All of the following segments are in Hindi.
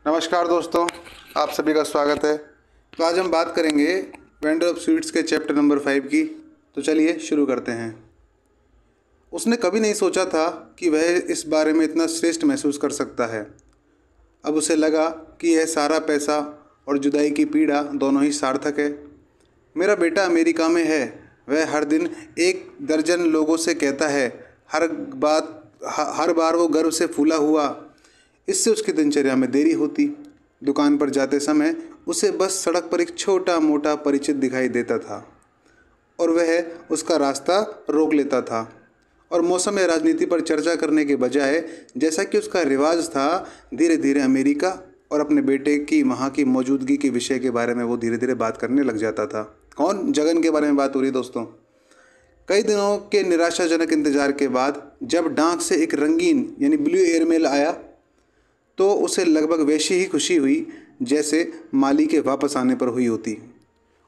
नमस्कार दोस्तों, आप सभी का स्वागत है। तो आज हम बात करेंगे वेंडर ऑफ स्वीट्स के चैप्टर नंबर 5 की। तो चलिए शुरू करते हैं। उसने कभी नहीं सोचा था कि वह इस बारे में इतना श्रेष्ठ महसूस कर सकता है। अब उसे लगा कि यह सारा पैसा और जुदाई की पीड़ा दोनों ही सार्थक है। मेरा बेटा अमेरिका में है। वह हर दिन 1 दर्जन लोगों से कहता है। हर बार वो गर्व से फूला हुआ। इससे उसकी दिनचर्या में देरी होती। दुकान पर जाते समय उसे बस सड़क पर एक छोटा मोटा परिचित दिखाई देता था और वह उसका रास्ता रोक लेता था और मौसम या राजनीति पर चर्चा करने के बजाय, जैसा कि उसका रिवाज था, धीरे धीरे अमेरिका और अपने बेटे की वहाँ की मौजूदगी के विषय के बारे में वो धीरे धीरे बात करने लग जाता था। कौन? जगन के बारे में बात हो रही दोस्तों। कई दिनों के निराशाजनक इंतजार के बाद जब डाक से एक रंगीन यानी ब्लू एयरमेल आया तो उसे लगभग वैसी ही खुशी हुई जैसे माली के वापस आने पर हुई होती।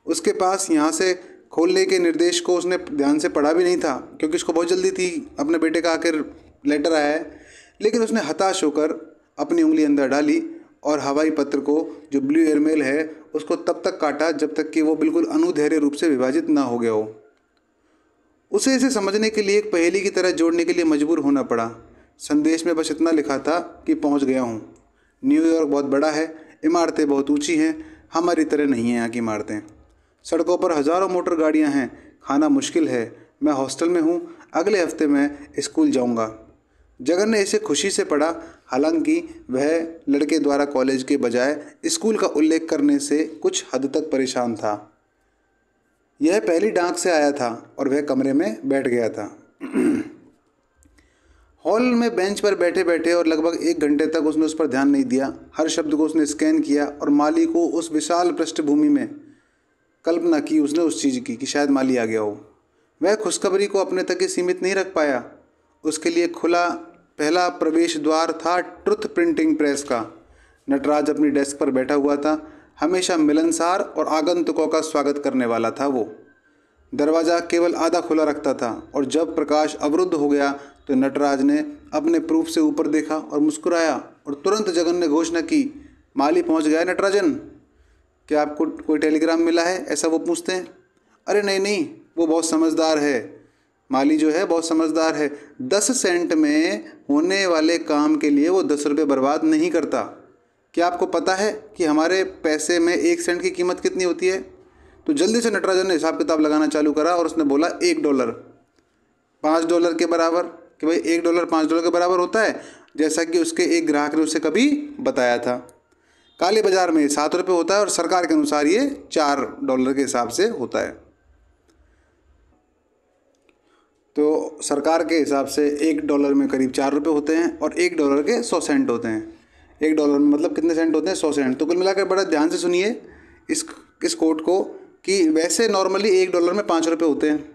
उसके पास यहाँ से खोलने के निर्देश को उसने ध्यान से पढ़ा भी नहीं था, क्योंकि उसको बहुत जल्दी थी। अपने बेटे का आखिर लेटर आया है, लेकिन उसने हताश होकर अपनी उंगली अंदर डाली और हवाई पत्र को, जो ब्लू एयरमेल है, उसको तब तक काटा जब तक कि वो बिल्कुल अनुदैर्घ्य रूप से विभाजित ना हो गया हो। उसे इसे समझने के लिए एक पहेली की तरह जोड़ने के लिए मजबूर होना पड़ा। संदेश में बस इतना लिखा था कि पहुंच गया हूं। न्यूयॉर्क बहुत बड़ा है, इमारतें बहुत ऊंची हैं, हमारी तरह नहीं हैं यहाँ की इमारतें। सड़कों पर हज़ारों मोटर गाड़ियाँ हैं, खाना मुश्किल है, मैं हॉस्टल में हूँ, अगले हफ्ते मैं स्कूल जाऊँगा। जगन ने इसे खुशी से पढ़ा, हालांकि वह लड़के द्वारा कॉलेज के बजाय स्कूल का उल्लेख करने से कुछ हद तक परेशान था। यह पहली डाक से आया था और वह कमरे में बैठ गया था। हॉल में बेंच पर बैठे बैठे और लगभग 1 घंटे तक उसने उस पर ध्यान नहीं दिया। हर शब्द को उसने स्कैन किया और माली को उस विशाल पृष्ठभूमि में कल्पना की उसने उस चीज़ की कि शायद माली आ गया हो। वह खुशखबरी को अपने तक ही सीमित नहीं रख पाया। उसके लिए खुला पहला प्रवेश द्वार था ट्रुथ प्रिंटिंग प्रेस का। नटराज अपनी डेस्क पर बैठा हुआ था। हमेशा मिलनसार और आगंतुकों का स्वागत करने वाला था वो। दरवाज़ा केवल आधा खुला रखता था और जब प्रकाश अवरुद्ध हो गया तो नटराज ने अपने प्रूफ से ऊपर देखा और मुस्कुराया और तुरंत जगन ने घोषणा की, माली पहुंच गया है नटराजन। क्या आपको कोई टेलीग्राम मिला है? ऐसा वो पूछते हैं। अरे नहीं नहीं, वो बहुत समझदार है। माली जो है बहुत समझदार है। 10 सेंट में होने वाले काम के लिए वो 10 रुपये बर्बाद नहीं करता। क्या आपको पता है कि हमारे पैसे में 1 सेंट की कीमत कितनी होती है? तो जल्दी से नटराजन ने हिसाब किताब लगाना चालू करा और उसने बोला, $1 $5 के बराबर। कि भाई $1 $5 के बराबर होता है, जैसा कि उसके एक ग्राहक ने उसे कभी बताया था। काले बाजार में 7 रुपये होता है और सरकार के अनुसार ये $4 के हिसाब से होता है। तो सरकार के हिसाब से $1 में करीब 4 रुपये होते हैं और $1 के 100 सेंट होते हैं। $1 में मतलब कितने सेंट होते हैं? 100 सेंट। तो कुल मिलाकर बड़ा ध्यान से सुनिए इस कोट को कि वैसे नॉर्मली $1 में 5 रुपये होते हैं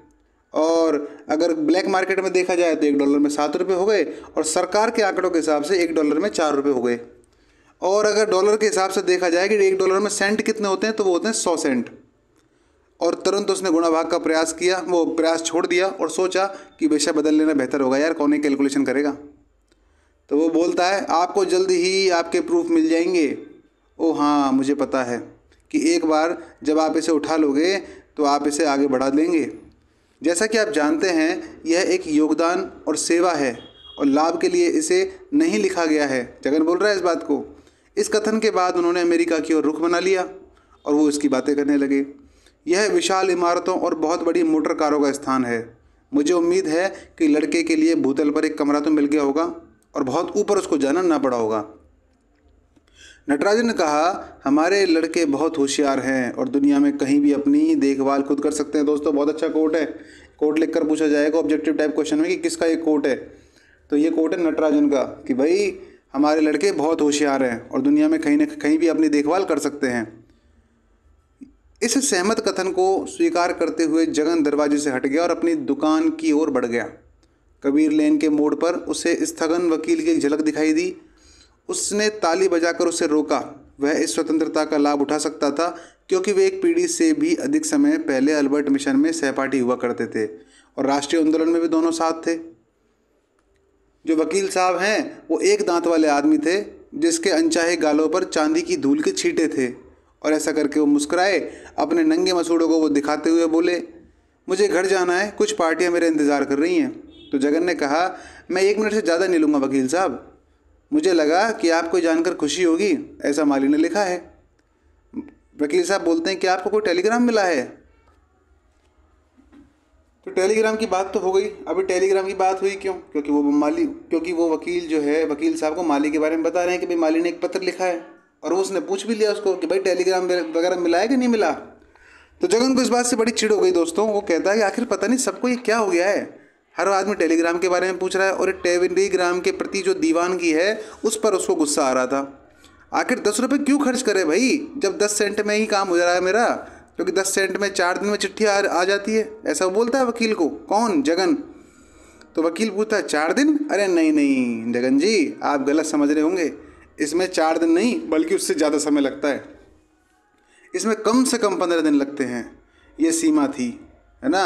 और अगर ब्लैक मार्केट में देखा जाए तो $1 में 7 रुपये हो गए और सरकार के आंकड़ों के हिसाब से $1 में 4 रुपये हो गए। और अगर डॉलर के हिसाब से देखा जाए कि $1 में सेंट कितने होते हैं तो वो होते हैं 100 सेंट। और तुरंत उसने गुणा भाग का प्रयास किया, वो प्रयास छोड़ दिया और सोचा कि विषय बदल लेना बेहतर होगा, यार कौन ही कैलकुलेशन करेगा। तो वो बोलता है, आपको जल्दी ही आपके प्रूफ मिल जाएंगे। ओ हाँ, मुझे पता है कि एक बार जब आप इसे उठा लोगे तो आप इसे आगे बढ़ा देंगे। जैसा कि आप जानते हैं, यह एक योगदान और सेवा है और लाभ के लिए इसे नहीं लिखा गया है। जगन बोल रहा है इस बात को। इस कथन के बाद उन्होंने अमेरिका की ओर रुख बना लिया और वो इसकी बातें करने लगे। यह विशाल इमारतों और बहुत बड़ी मोटर कारों का स्थान है। मुझे उम्मीद है कि लड़के के लिए भूतल पर एक कमरा तो मिल गया होगा और बहुत ऊपर उसको जाना ना पड़ा होगा। नटराजन ने कहा, हमारे लड़के बहुत होशियार हैं और दुनिया में कहीं भी अपनी देखभाल खुद कर सकते हैं। दोस्तों बहुत अच्छा कोट है। कोट लिखकर पूछा जाएगा ऑब्जेक्टिव टाइप क्वेश्चन में कि किसका ये कोट है, तो ये कोट है नटराजन का कि भाई हमारे लड़के बहुत होशियार हैं और दुनिया में कहीं न कहीं भी अपनी देखभाल कर सकते हैं। इस सहमत कथन को स्वीकार करते हुए जगन दरवाजे से हट गया और अपनी दुकान की ओर बढ़ गया। कबीर लेन के मोड़ पर उसे स्थगन वकील की एक झलक दिखाई दी। उसने ताली बजाकर उसे रोका। वह इस स्वतंत्रता का लाभ उठा सकता था क्योंकि वे एक पीढ़ी से भी अधिक समय पहले अल्बर्ट मिशन में सहपाठी हुआ करते थे और राष्ट्रीय आंदोलन में भी दोनों साथ थे। जो वकील साहब हैं वो एक दांत वाले आदमी थे, जिसके अनचाहे गालों पर चांदी की धूल के छींटे थे। और ऐसा करके वो मुस्कुराए, अपने नंगे मसूड़ों को वो दिखाते हुए बोले, मुझे घर जाना है, कुछ पार्टियां मेरे इंतज़ार कर रही हैं। तो जगन ने कहा, मैं 1 मिनट से ज़्यादा नहीं लूँगा वकील साहब, मुझे लगा कि आपको जानकर खुशी होगी, ऐसा माली ने लिखा है। वकील साहब बोलते हैं कि आपको कोई टेलीग्राम मिला है? तो टेलीग्राम की बात तो हो गई। अभी टेलीग्राम की बात हुई क्यों? क्योंकि वो वकील जो है, वकील साहब को माली के बारे में बता रहे हैं कि भाई माली ने एक पत्र लिखा है, और वो उसने पूछ भी लिया उसको कि भाई टेलीग्राम वगैरह मिला है कि नहीं मिला। तो जगन को इस बात से बड़ी चिढ़ हो गई दोस्तों। वो कहता है कि आखिर पता नहीं सबको ये क्या हो गया है, हर आदमी टेलीग्राम के बारे में पूछ रहा है, और टेलीग्राम के प्रति जो दीवानगी है उस पर उसको गुस्सा आ रहा था। आखिर 10 रुपये क्यों खर्च करे भाई, जब 10 सेंट में ही काम हो जा रहा है मेरा, क्योंकि 10 सेंट में 4 दिन में चिट्ठी आ जाती है, ऐसा वो बोलता है वकील को। कौन? जगन। तो वकील पूछता है 4 दिन? अरे नहीं नहीं जगन जी, आप गलत समझ रहे होंगे, इसमें 4 दिन नहीं बल्कि उससे ज़्यादा समय लगता है, इसमें कम से कम 15 दिन लगते हैं। ये सीमा थी, है ना।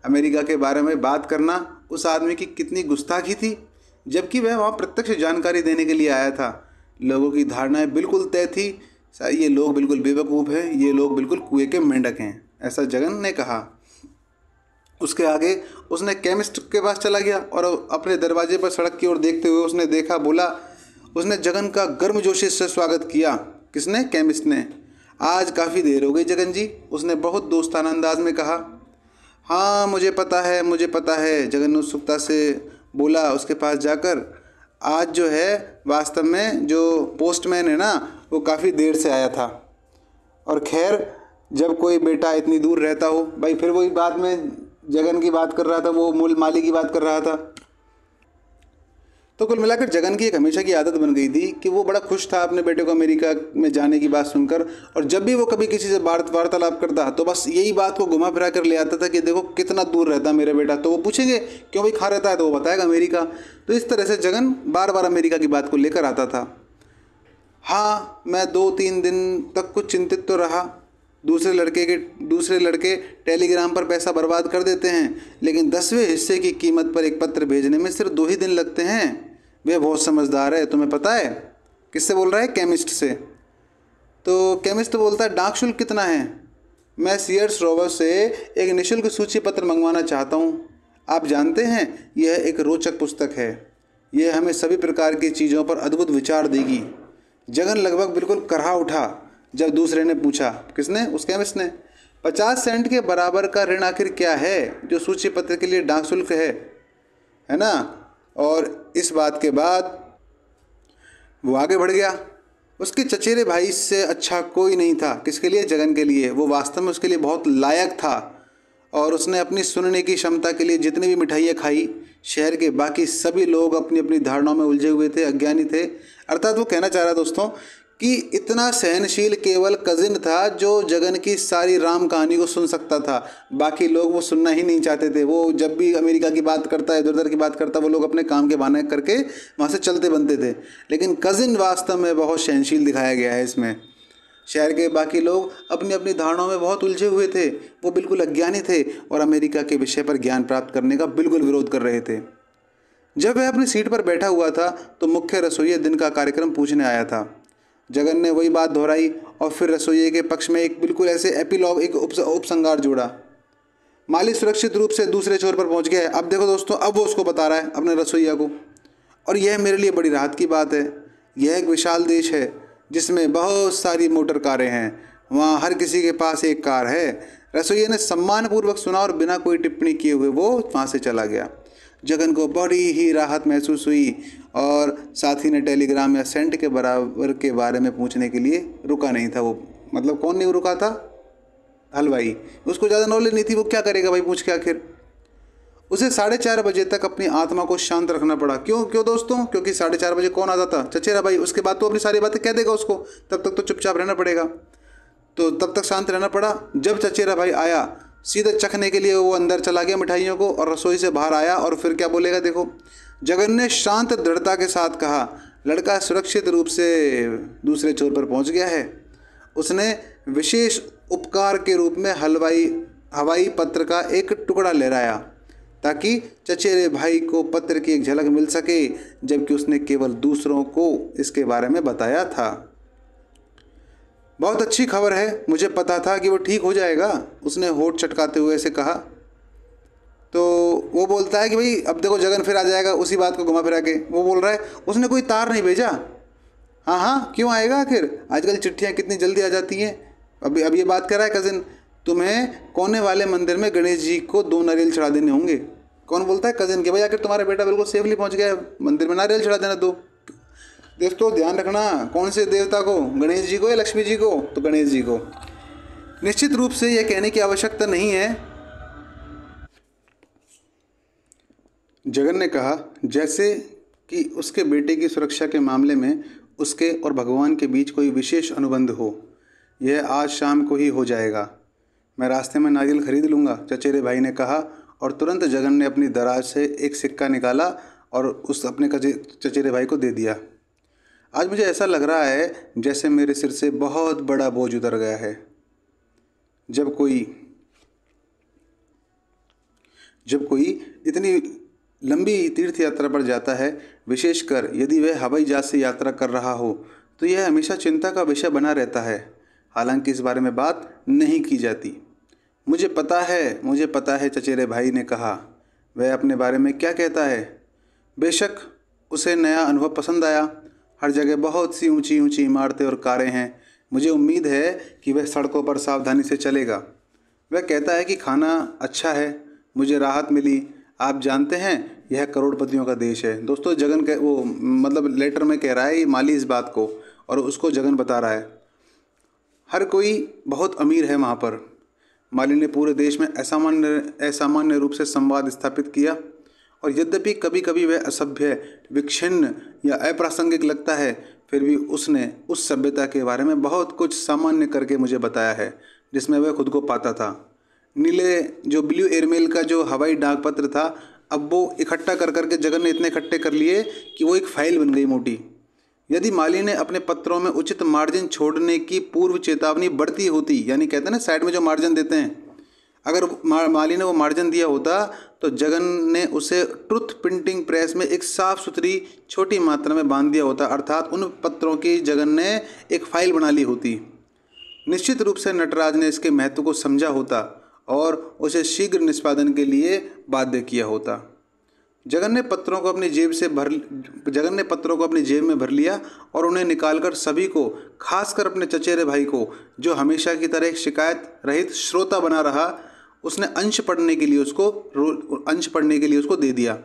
अमेरिका के बारे में बात करना उस आदमी की कितनी गुस्ताखी थी, जबकि वह वहाँ प्रत्यक्ष जानकारी देने के लिए आया था। लोगों की धारणाएं बिल्कुल तय थी, ये लोग बिल्कुल बेवकूफ़ हैं, ये लोग बिल्कुल कुएं के मेंढक हैं, ऐसा जगन ने कहा। उसके आगे उसने केमिस्ट के पास चला गया और अपने दरवाजे पर सड़क की ओर देखते हुए उसने देखा, बोला। उसने जगन का गर्मजोशी से स्वागत किया। किसने? केमिस्ट ने। आज काफ़ी देर हो गई जगन जी, उसने बहुत दोस्ताना अंदाज में कहा। हाँ मुझे पता है, मुझे पता है, जगन ने उत्सुकता से बोला उसके पास जाकर। आज जो है वास्तव में जो पोस्टमैन है ना, वो काफ़ी देर से आया था। और खैर, जब कोई बेटा इतनी दूर रहता हो भाई, फिर वही बात में जगन की बात कर रहा था, वो मूल माली की बात कर रहा था। तो कुल मिलाकर जगन की एक हमेशा की आदत बन गई थी कि वो बड़ा खुश था अपने बेटे को अमेरिका में जाने की बात सुनकर, और जब भी वो कभी किसी से वार्तालाप करता तो बस यही बात को घुमा फिरा कर ले आता था कि देखो कितना दूर रहता है मेरा बेटा। तो वो पूछेंगे क्यों भाई कहाँ रहता है, तो वो बताएगा अमेरिका। तो इस तरह से जगन बार बार अमेरिका की बात को लेकर आता था। हाँ, मैं 2-3 दिन तक कुछ चिंतित तो रहा। दूसरे लड़के टेलीग्राम पर पैसा बर्बाद कर देते हैं, लेकिन 10वें हिस्से की कीमत पर एक पत्र भेजने में सिर्फ 2 ही दिन लगते हैं। वे बहुत समझदार है, तुम्हें पता है। किससे बोल रहा है? केमिस्ट से। तो केमिस्ट बोलता है, डाक शुल्क कितना है? मैं सीयर्स रोवर से एक निःशुल्क सूची पत्र मंगवाना चाहता हूँ। आप जानते हैं यह एक रोचक पुस्तक है, यह हमें सभी प्रकार की चीज़ों पर अद्भुत विचार देगी। जगन लगभग बिल्कुल करहा उठा जब दूसरे ने पूछा। किसने? उस केमिस्ट ने। 50 सेंट के बराबर का ऋण आखिर क्या है जो सूची पत्र के लिए डाक शुल्क है ना। और इस बात के बाद वो आगे बढ़ गया। उसके चचेरे भाई से अच्छा कोई नहीं था। किसके लिए? जगन के लिए। वो वास्तव में उसके लिए बहुत लायक था, और उसने अपनी सुनने की क्षमता के लिए जितनी भी मिठाइयाँ खाई। शहर के बाकी सभी लोग अपनी अपनी धारणाओं में उलझे हुए थे, अज्ञानी थे। अर्थात वो कहना चाह रहा है दोस्तों कि इतना सहनशील केवल कजिन था जो जगन की सारी राम कहानी को सुन सकता था। बाकी लोग वो सुनना ही नहीं चाहते थे। वो जब भी अमेरिका की बात करता है, इधर उधर की बात करता, वो लोग अपने काम के बहाने करके वहाँ से चलते बनते थे। लेकिन कजिन वास्तव में बहुत सहनशील दिखाया गया है इसमें। शहर के बाकी लोग अपनी अपनी धारणाओं में बहुत उलझे हुए थे, वो बिल्कुल अज्ञानी थे और अमेरिका के विषय पर ज्ञान प्राप्त करने का बिल्कुल विरोध कर रहे थे। जब वह अपनी सीट पर बैठा हुआ था तो मुख्य रसोइया दिन का कार्यक्रम पूछने आया था। जगन ने वही बात दोहराई और फिर रसोइये के पक्ष में एक बिल्कुल ऐसे एपिलॉग, एक उपसंहार जोड़ा। माली सुरक्षित रूप से दूसरे छोर पर पहुंच गया है। अब देखो दोस्तों, अब वो उसको बता रहा है अपने रसोइया को, और यह मेरे लिए बड़ी राहत की बात है। यह एक विशाल देश है जिसमें बहुत सारी मोटर कारें हैं, वहाँ हर किसी के पास एक कार है। रसोइया ने सम्मानपूर्वक सुना और बिना कोई टिप्पणी किए हुए वो वहाँ से चला गया। जगन को बड़ी ही राहत महसूस हुई और साथी ने टेलीग्राम या सेंट के बराबर के बारे में पूछने के लिए रुका नहीं था। वो मतलब कौन नहीं रुका था? हलवाई। उसको ज़्यादा नॉलेज नहीं थी, वो क्या करेगा भाई पूछ के। आखिर उसे 4:30 बजे तक अपनी आत्मा को शांत रखना पड़ा। क्यों दोस्तों? क्योंकि 4:30 बजे कौन आता था? चचेरा भाई। उसके बाद तो अपनी सारी बातें कह देगा उसको, तब तक तो चुपचाप रहना पड़ेगा। तो तब तक शांत रहना पड़ा। जब चचेरा भाई आया, सीधे चखने के लिए वो अंदर चला गया मिठाइयों को, और रसोई से बाहर आया और फिर क्या बोलेगा देखो। जगन ने शांत दृढ़ता के साथ कहा, लड़का सुरक्षित रूप से दूसरे छोर पर पहुंच गया है। उसने विशेष उपकार के रूप में हवाई पत्र का एक टुकड़ा लहराया ताकि चचेरे भाई को पत्र की एक झलक मिल सके, जबकि उसने केवल दूसरों को इसके बारे में बताया था। बहुत अच्छी खबर है, मुझे पता था कि वो ठीक हो जाएगा, उसने होठ चटकाते हुए ऐसे कहा। तो वो बोलता है कि भाई अब देखो जगन फिर आ जाएगा, उसी बात को घुमा फिरा के वो बोल रहा है उसने कोई तार नहीं भेजा। हाँ हाँ क्यों आएगा आखिर, आजकल चिट्ठियाँ कितनी जल्दी आ जाती हैं। अब ये बात कर रहा है कज़िन, तुम्हें कोने वाले मंदिर में गणेश जी को 2 नारियल चढ़ा देने होंगे। कौन बोलता है कज़िन कि भाई आखिर तुम्हारा बेटा बिल्कुल सेफली पहुंच गया है, मंदिर में नारियल चढ़ा देना 2। दोस्तों ध्यान रखना, कौन से देवता को, गणेश जी को या लक्ष्मी जी को? तो गणेश जी को। निश्चित रूप से यह कहने की आवश्यकता नहीं है, जगन ने कहा, जैसे कि उसके बेटे की सुरक्षा के मामले में उसके और भगवान के बीच कोई विशेष अनुबंध हो। यह आज शाम को ही हो जाएगा। मैं रास्ते में नारियल खरीद लूँगा, चचेरे भाई ने कहा, और तुरंत जगन ने अपनी दराज से एक सिक्का निकाला और उस अपने चचेरे भाई को दे दिया। आज मुझे ऐसा लग रहा है जैसे मेरे सिर से बहुत बड़ा बोझ उतर गया है। जब कोई इतनी लंबी तीर्थ यात्रा पर जाता है, विशेषकर यदि वह हवाई जहाज से यात्रा कर रहा हो, तो यह हमेशा चिंता का विषय बना रहता है। हालांकि इस बारे में बात नहीं की जाती। मुझे पता है, चचेरे भाई ने कहा। वह अपने बारे में क्या कहता है? बेशक उसे नया अनुभव पसंद आया। हर जगह बहुत सी ऊंची ऊंची इमारतें और कारें हैं। मुझे उम्मीद है कि वह सड़कों पर सावधानी से चलेगा। वह कहता है कि खाना अच्छा है, मुझे राहत मिली। आप जानते हैं यह करोड़पतियों का देश है। दोस्तों जगन वो मतलब लेटर में कह रहा है ये माली इस बात को, और उसको जगन बता रहा है। हर कोई बहुत अमीर है वहाँ पर। माली ने पूरे देश में असामान्य रूप से संवाद स्थापित किया, और यद्यपि कभी कभी वह असभ्य, विच्छिन्न या अप्रासंगिक लगता है, फिर भी उसने उस सभ्यता के बारे में बहुत कुछ सामान्य करके मुझे बताया है जिसमें वह खुद को पाता था। नीले जो ब्लू एयरमेल का जो हवाई डाक पत्र था, अब वो इकट्ठा कर करके जगन ने इतने इकट्ठे कर लिए कि वो एक फाइल बन गई मोटी। यदि माली ने अपने पत्रों में उचित मार्जिन छोड़ने की पूर्व चेतावनी बढ़ती होती, यानी कहते हैं ना साइड में जो मार्जिन देते हैं, अगर माली ने वो मार्जिन दिया होता तो जगन ने उसे ट्रुथ प्रिंटिंग प्रेस में एक साफ सुथरी छोटी मात्रा में बांध दिया होता, अर्थात उन पत्रों की जगन ने एक फाइल बना ली होती। निश्चित रूप से नटराज ने इसके महत्व को समझा होता और उसे शीघ्र निष्पादन के लिए बाध्य किया होता। जगन ने पत्रों को अपनी जेब में भर लिया और उन्हें निकालकर सभी को, खासकर अपने चचेरे भाई को, जो हमेशा की तरह एक शिकायत रहित श्रोता बना रहा, उसने अंश पढ़ने के लिए उसको दे दिया।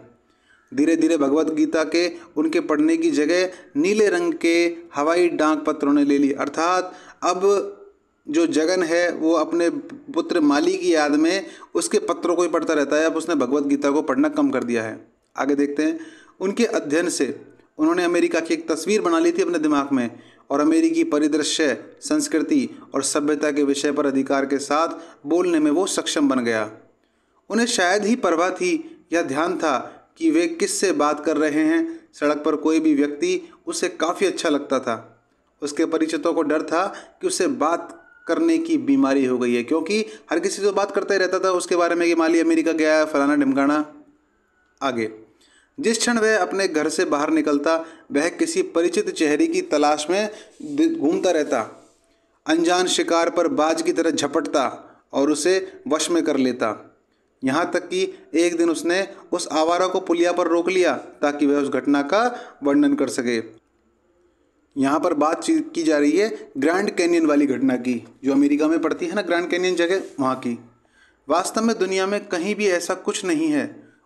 धीरे धीरे भगवत गीता के उनके पढ़ने की जगह नीले रंग के हवाई डाक पत्रों ने ले ली, अर्थात अब जो जगन है वो अपने पुत्र माली की याद में उसके पत्रों को ही पढ़ता रहता है। अब उसने भगवत गीता को पढ़ना कम कर दिया है। आगे देखते हैं। उनके अध्ययन से उन्होंने अमेरिका की एक तस्वीर बना ली थी अपने दिमाग में, और अमेरिकी परिदृश्य, संस्कृति और सभ्यता के विषय पर अधिकार के साथ बोलने में वो सक्षम बन गया। उन्हें शायद ही परवाह थी या ध्यान था कि वे किससे बात कर रहे हैं। सड़क पर कोई भी व्यक्ति उसे काफ़ी अच्छा लगता था। उसके परिचितों को डर था कि उसे बात करने की बीमारी हो गई है, क्योंकि हर किसी से बात करता ही रहता था उसके बारे में कि माली अमेरिका गया है, फलाना ढिमकाना। आगे जिस क्षण वह अपने घर से बाहर निकलता, वह किसी परिचित चेहरे की तलाश में घूमता रहता, अनजान शिकार पर बाज की तरह झपटता और उसे वश में कर लेता। यहाँ तक कि एक दिन उसने उस आवारा को पुलिया पर रोक लिया ताकि वह उस घटना का वर्णन कर सके। यहाँ पर बात की जा रही है ग्रैंड कैनियन वाली घटना की, जो अमेरिका में पड़ती है ना, ग्रैंड कैनियन जगह, वहाँ की। वास्तव में दुनिया में कहीं भी ऐसा कुछ नहीं है,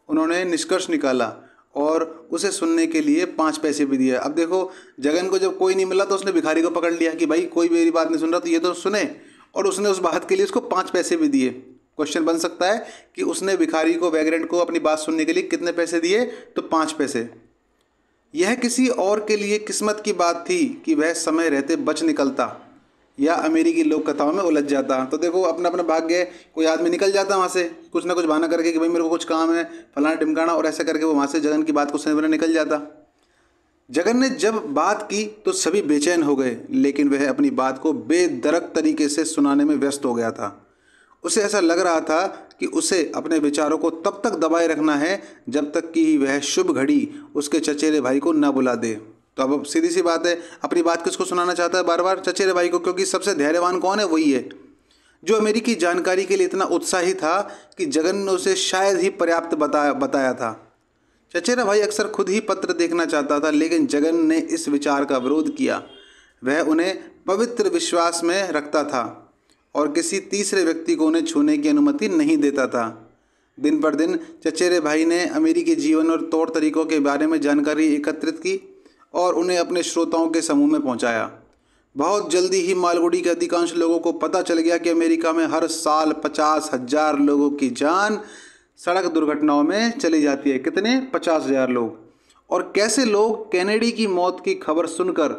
उन्होंने निष्कर्ष निकाला, और उसे सुनने के लिए 5 पैसे भी दिए। अब देखो जगन को जब कोई नहीं मिला तो उसने भिखारी को पकड़ लिया कि भाई कोई मेरी बात नहीं सुन रहा तो ये तो सुने, और उसने उस बात के लिए उसको 5 पैसे भी दिए। क्वेश्चन बन सकता है कि उसने भिखारी को, वैग्रेंट को अपनी बात सुनने के लिए कितने पैसे दिए? तो 5 पैसे। यह किसी और के लिए किस्मत की बात थी कि वह समय रहते बच निकलता या अमेरिकी लोक कथाओं में उलझ जाता। तो देखो अपना अपना भाग्य, कोई आदमी निकल जाता वहाँ से कुछ ना कुछ बहाना करके कि भाई मेरे को कुछ काम है, फलाना टिमकाना, और ऐसा करके वो वहाँ से जगन की बात को सुनने निकल जाता। जगन ने जब बात की तो सभी बेचैन हो गए, लेकिन वह अपनी बात को बेधड़क तरीके से सुनाने में व्यस्त हो गया था। उसे ऐसा लग रहा था कि उसे अपने विचारों को तब तक दबाए रखना है जब तक कि वह शुभ घड़ी उसके चचेरे भाई को न बुला दे। तो अब सीधी सी बात है, अपनी बात किसको सुनाना चाहता है बार बार? चचेरे भाई को, क्योंकि सबसे धैर्यवान कौन है? वही है जो अमेरिकी जानकारी के लिए इतना उत्साही था कि जगन ने उसे शायद ही पर्याप्त बताया था। चचेरा भाई अक्सर खुद ही पत्र देखना चाहता था, लेकिन जगन ने इस विचार का विरोध किया। वह उन्हें पवित्र विश्वास में रखता था और किसी तीसरे व्यक्ति को उन्हें छूने की अनुमति नहीं देता था। दिन पर दिन चचेरे भाई ने अमेरिकी जीवन और तौर तरीकों के बारे में जानकारी एकत्रित की और उन्हें अपने श्रोताओं के समूह में पहुंचाया। बहुत जल्दी ही मालगुडी के अधिकांश लोगों को पता चल गया कि अमेरिका में हर साल 50,000 लोगों की जान सड़क दुर्घटनाओं में चली जाती है। कितने? 50,000 लोग। और कैसे लोग कैनेडी की मौत की खबर सुनकर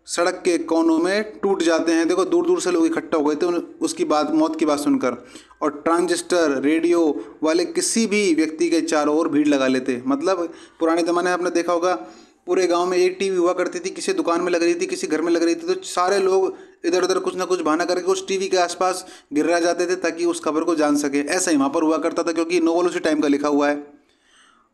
सड़क के कोनों में टूट जाते हैं। देखो, दूर दूर से लोग इकट्ठा हो गए थे उसकी बात, मौत की बात सुनकर। और ट्रांजिस्टर रेडियो वाले किसी भी व्यक्ति के चारों ओर भीड़ लगा लेते। मतलब पुराने ज़माने में आपने देखा होगा, पूरे गांव में एक टीवी हुआ करती थी, किसी दुकान में लग रही थी, किसी घर में लग रही थी, तो सारे लोग इधर उधर कुछ ना कुछ बहाना करके उस टीवी के आसपास गिरा जाते थे ताकि उस खबर को जान सके। ऐसा ही वहाँ पर हुआ करता था, क्योंकि नोवेल उसी टाइम का लिखा हुआ है।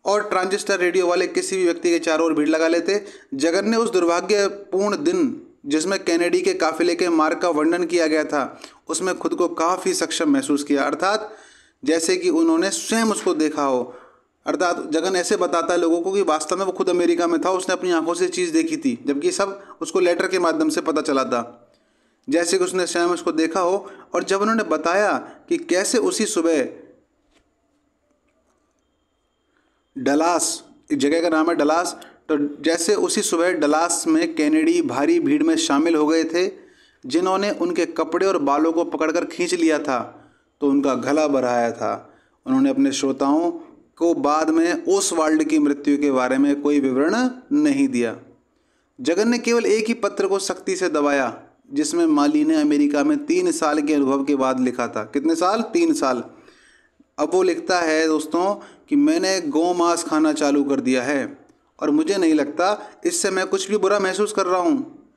और ट्रांजिस्टर रेडियो वाले किसी भी व्यक्ति के चारों ओर भीड़ लगा लेते। जगन ने उस दुर्भाग्यपूर्ण दिन जिसमें कैनेडी के काफिले के मार्ग का वर्णन किया गया था, उसमें खुद को काफ़ी सक्षम महसूस किया, अर्थात जैसे कि उन्होंने स्वयं उसको देखा हो। अर्थात जगन ऐसे बताता है लोगों को कि वास्तव में वो खुद अमेरिका में था, उसने अपनी आंखों से चीज़ देखी थी, जबकि सब उसको लेटर के माध्यम से पता चला था। जैसे कि उसने स्वयं उसको देखा हो। और जब उन्होंने बताया कि कैसे उसी सुबह डलास, एक जगह का नाम है डलास, तो जैसे उसी सुबह डलास में कैनेडी भारी भीड़ में शामिल हो गए थे जिन्होंने उनके कपड़े और बालों को पकड़कर खींच लिया था, तो उनका गला भराया था। उन्होंने अपने श्रोताओं को बाद में ओसवाल्ड की मृत्यु के बारे में कोई विवरण नहीं दिया। जगन ने केवल एक ही पत्र को सख्ती से दबाया, जिसमें माली ने अमेरिका में 3 साल के अनुभव के बाद लिखा था। कितने साल? 3 साल। अब वो लिखता है दोस्तों कि मैंने गौ मांस खाना चालू कर दिया है और मुझे नहीं लगता इससे मैं कुछ भी बुरा महसूस कर रहा हूँ।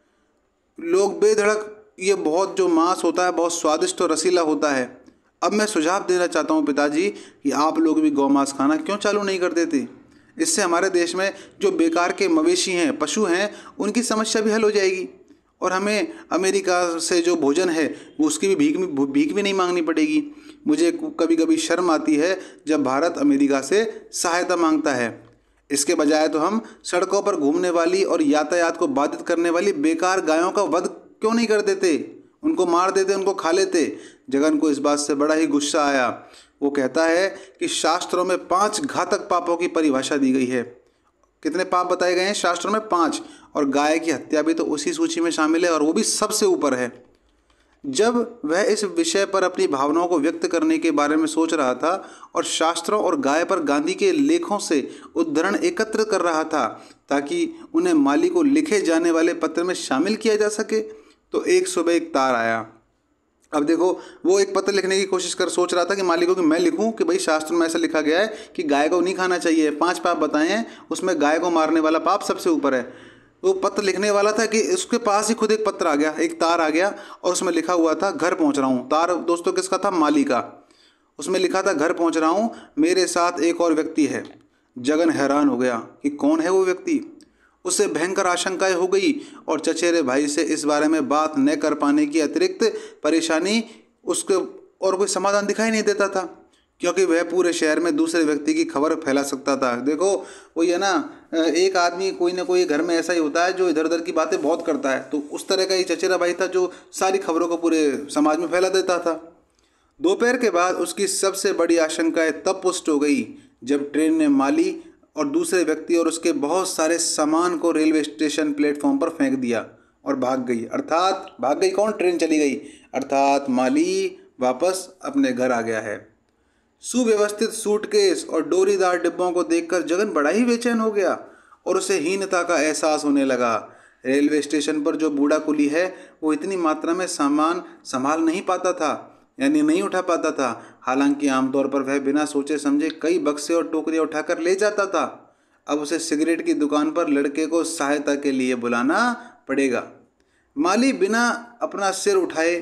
लोग बेधड़क, ये बहुत जो मांस होता है बहुत स्वादिष्ट और रसीला होता है। अब मैं सुझाव देना चाहता हूँ पिताजी कि आप लोग भी गौ मांस खाना क्यों चालू नहीं कर देते? इससे हमारे देश में जो बेकार के मवेशी हैं, पशु हैं, उनकी समस्या भी हल हो जाएगी और हमें अमेरिका से जो भोजन है वो उसकी भी भीख भी नहीं मांगनी पड़ेगी। मुझे कभी कभी शर्म आती है जब भारत अमेरिका से सहायता मांगता है। इसके बजाय तो हम सड़कों पर घूमने वाली और यातायात को बाधित करने वाली बेकार गायों का वध क्यों नहीं कर देते? उनको मार देते, उनको खा लेते। जगन को इस बात से बड़ा ही गुस्सा आया। वो कहता है कि शास्त्रों में 5 घातक पापों की परिभाषा दी गई है। कितने पाप बताए गए हैं शास्त्रों में? 5। और गाय की हत्या भी तो उसी सूची में शामिल है और वो भी सबसे ऊपर है। जब वह इस विषय पर अपनी भावनाओं को व्यक्त करने के बारे में सोच रहा था और शास्त्रों और गाय पर गांधी के लेखों से उद्धरण एकत्र कर रहा था ताकि उन्हें माली को लिखे जाने वाले पत्र में शामिल किया जा सके, तो एक सुबह एक तार आया। अब देखो, वो एक पत्र लिखने की कोशिश कर सोच रहा था कि माली को कि मैं लिखूं कि भाई शास्त्र में ऐसा लिखा गया है कि गाय को नहीं खाना चाहिए, 5 पाप बताए हैं, उसमें गाय को मारने वाला पाप सबसे ऊपर है। वो पत्र लिखने वाला था कि उसके पास ही खुद एक पत्र आ गया, एक तार आ गया और उसमें लिखा हुआ था घर पहुंच रहा हूँ। तार दोस्तों किसका था? माली का। उसमें लिखा था घर पहुंच रहा हूँ, मेरे साथ एक और व्यक्ति है। जगन हैरान हो गया कि कौन है वो व्यक्ति। उससे भयंकर आशंकाएं हो गई और चचेरे भाई से इस बारे में बात न कर पाने की अतिरिक्त परेशानी उसके और कोई समाधान दिखाई नहीं देता था, क्योंकि वह पूरे शहर में दूसरे व्यक्ति की खबर फैला सकता था। देखो वो ये ना, एक आदमी कोई ना कोई घर में ऐसा ही होता है जो इधर उधर की बातें बहुत करता है, तो उस तरह का ही चचेरा भाई था जो सारी खबरों को पूरे समाज में फैला देता था। दोपहर के बाद उसकी सबसे बड़ी आशंकाएं तब पुष्ट हो गई जब ट्रेन ने माली और दूसरे व्यक्ति और उसके बहुत सारे सामान को रेलवे स्टेशन प्लेटफॉर्म पर फेंक दिया और भाग गई। अर्थात भाग गई कौन? ट्रेन चली गई। अर्थात माली वापस अपने घर आ गया है। सुव्यवस्थित सूटकेस और डोरीदार डिब्बों को देखकर जगन बड़ा ही बेचैन हो गया और उसे हीनता का एहसास होने लगा। रेलवे स्टेशन पर जो बूढ़ा कुली है वो इतनी मात्रा में सामान संभाल नहीं पाता था, यानी नहीं उठा पाता था। हालांकि आमतौर पर वह बिना सोचे समझे कई बक्से और टोकरियां उठाकर ले जाता था। अब उसे सिगरेट की दुकान पर लड़के को सहायता के लिए बुलाना पड़ेगा। माली बिना अपना सिर उठाए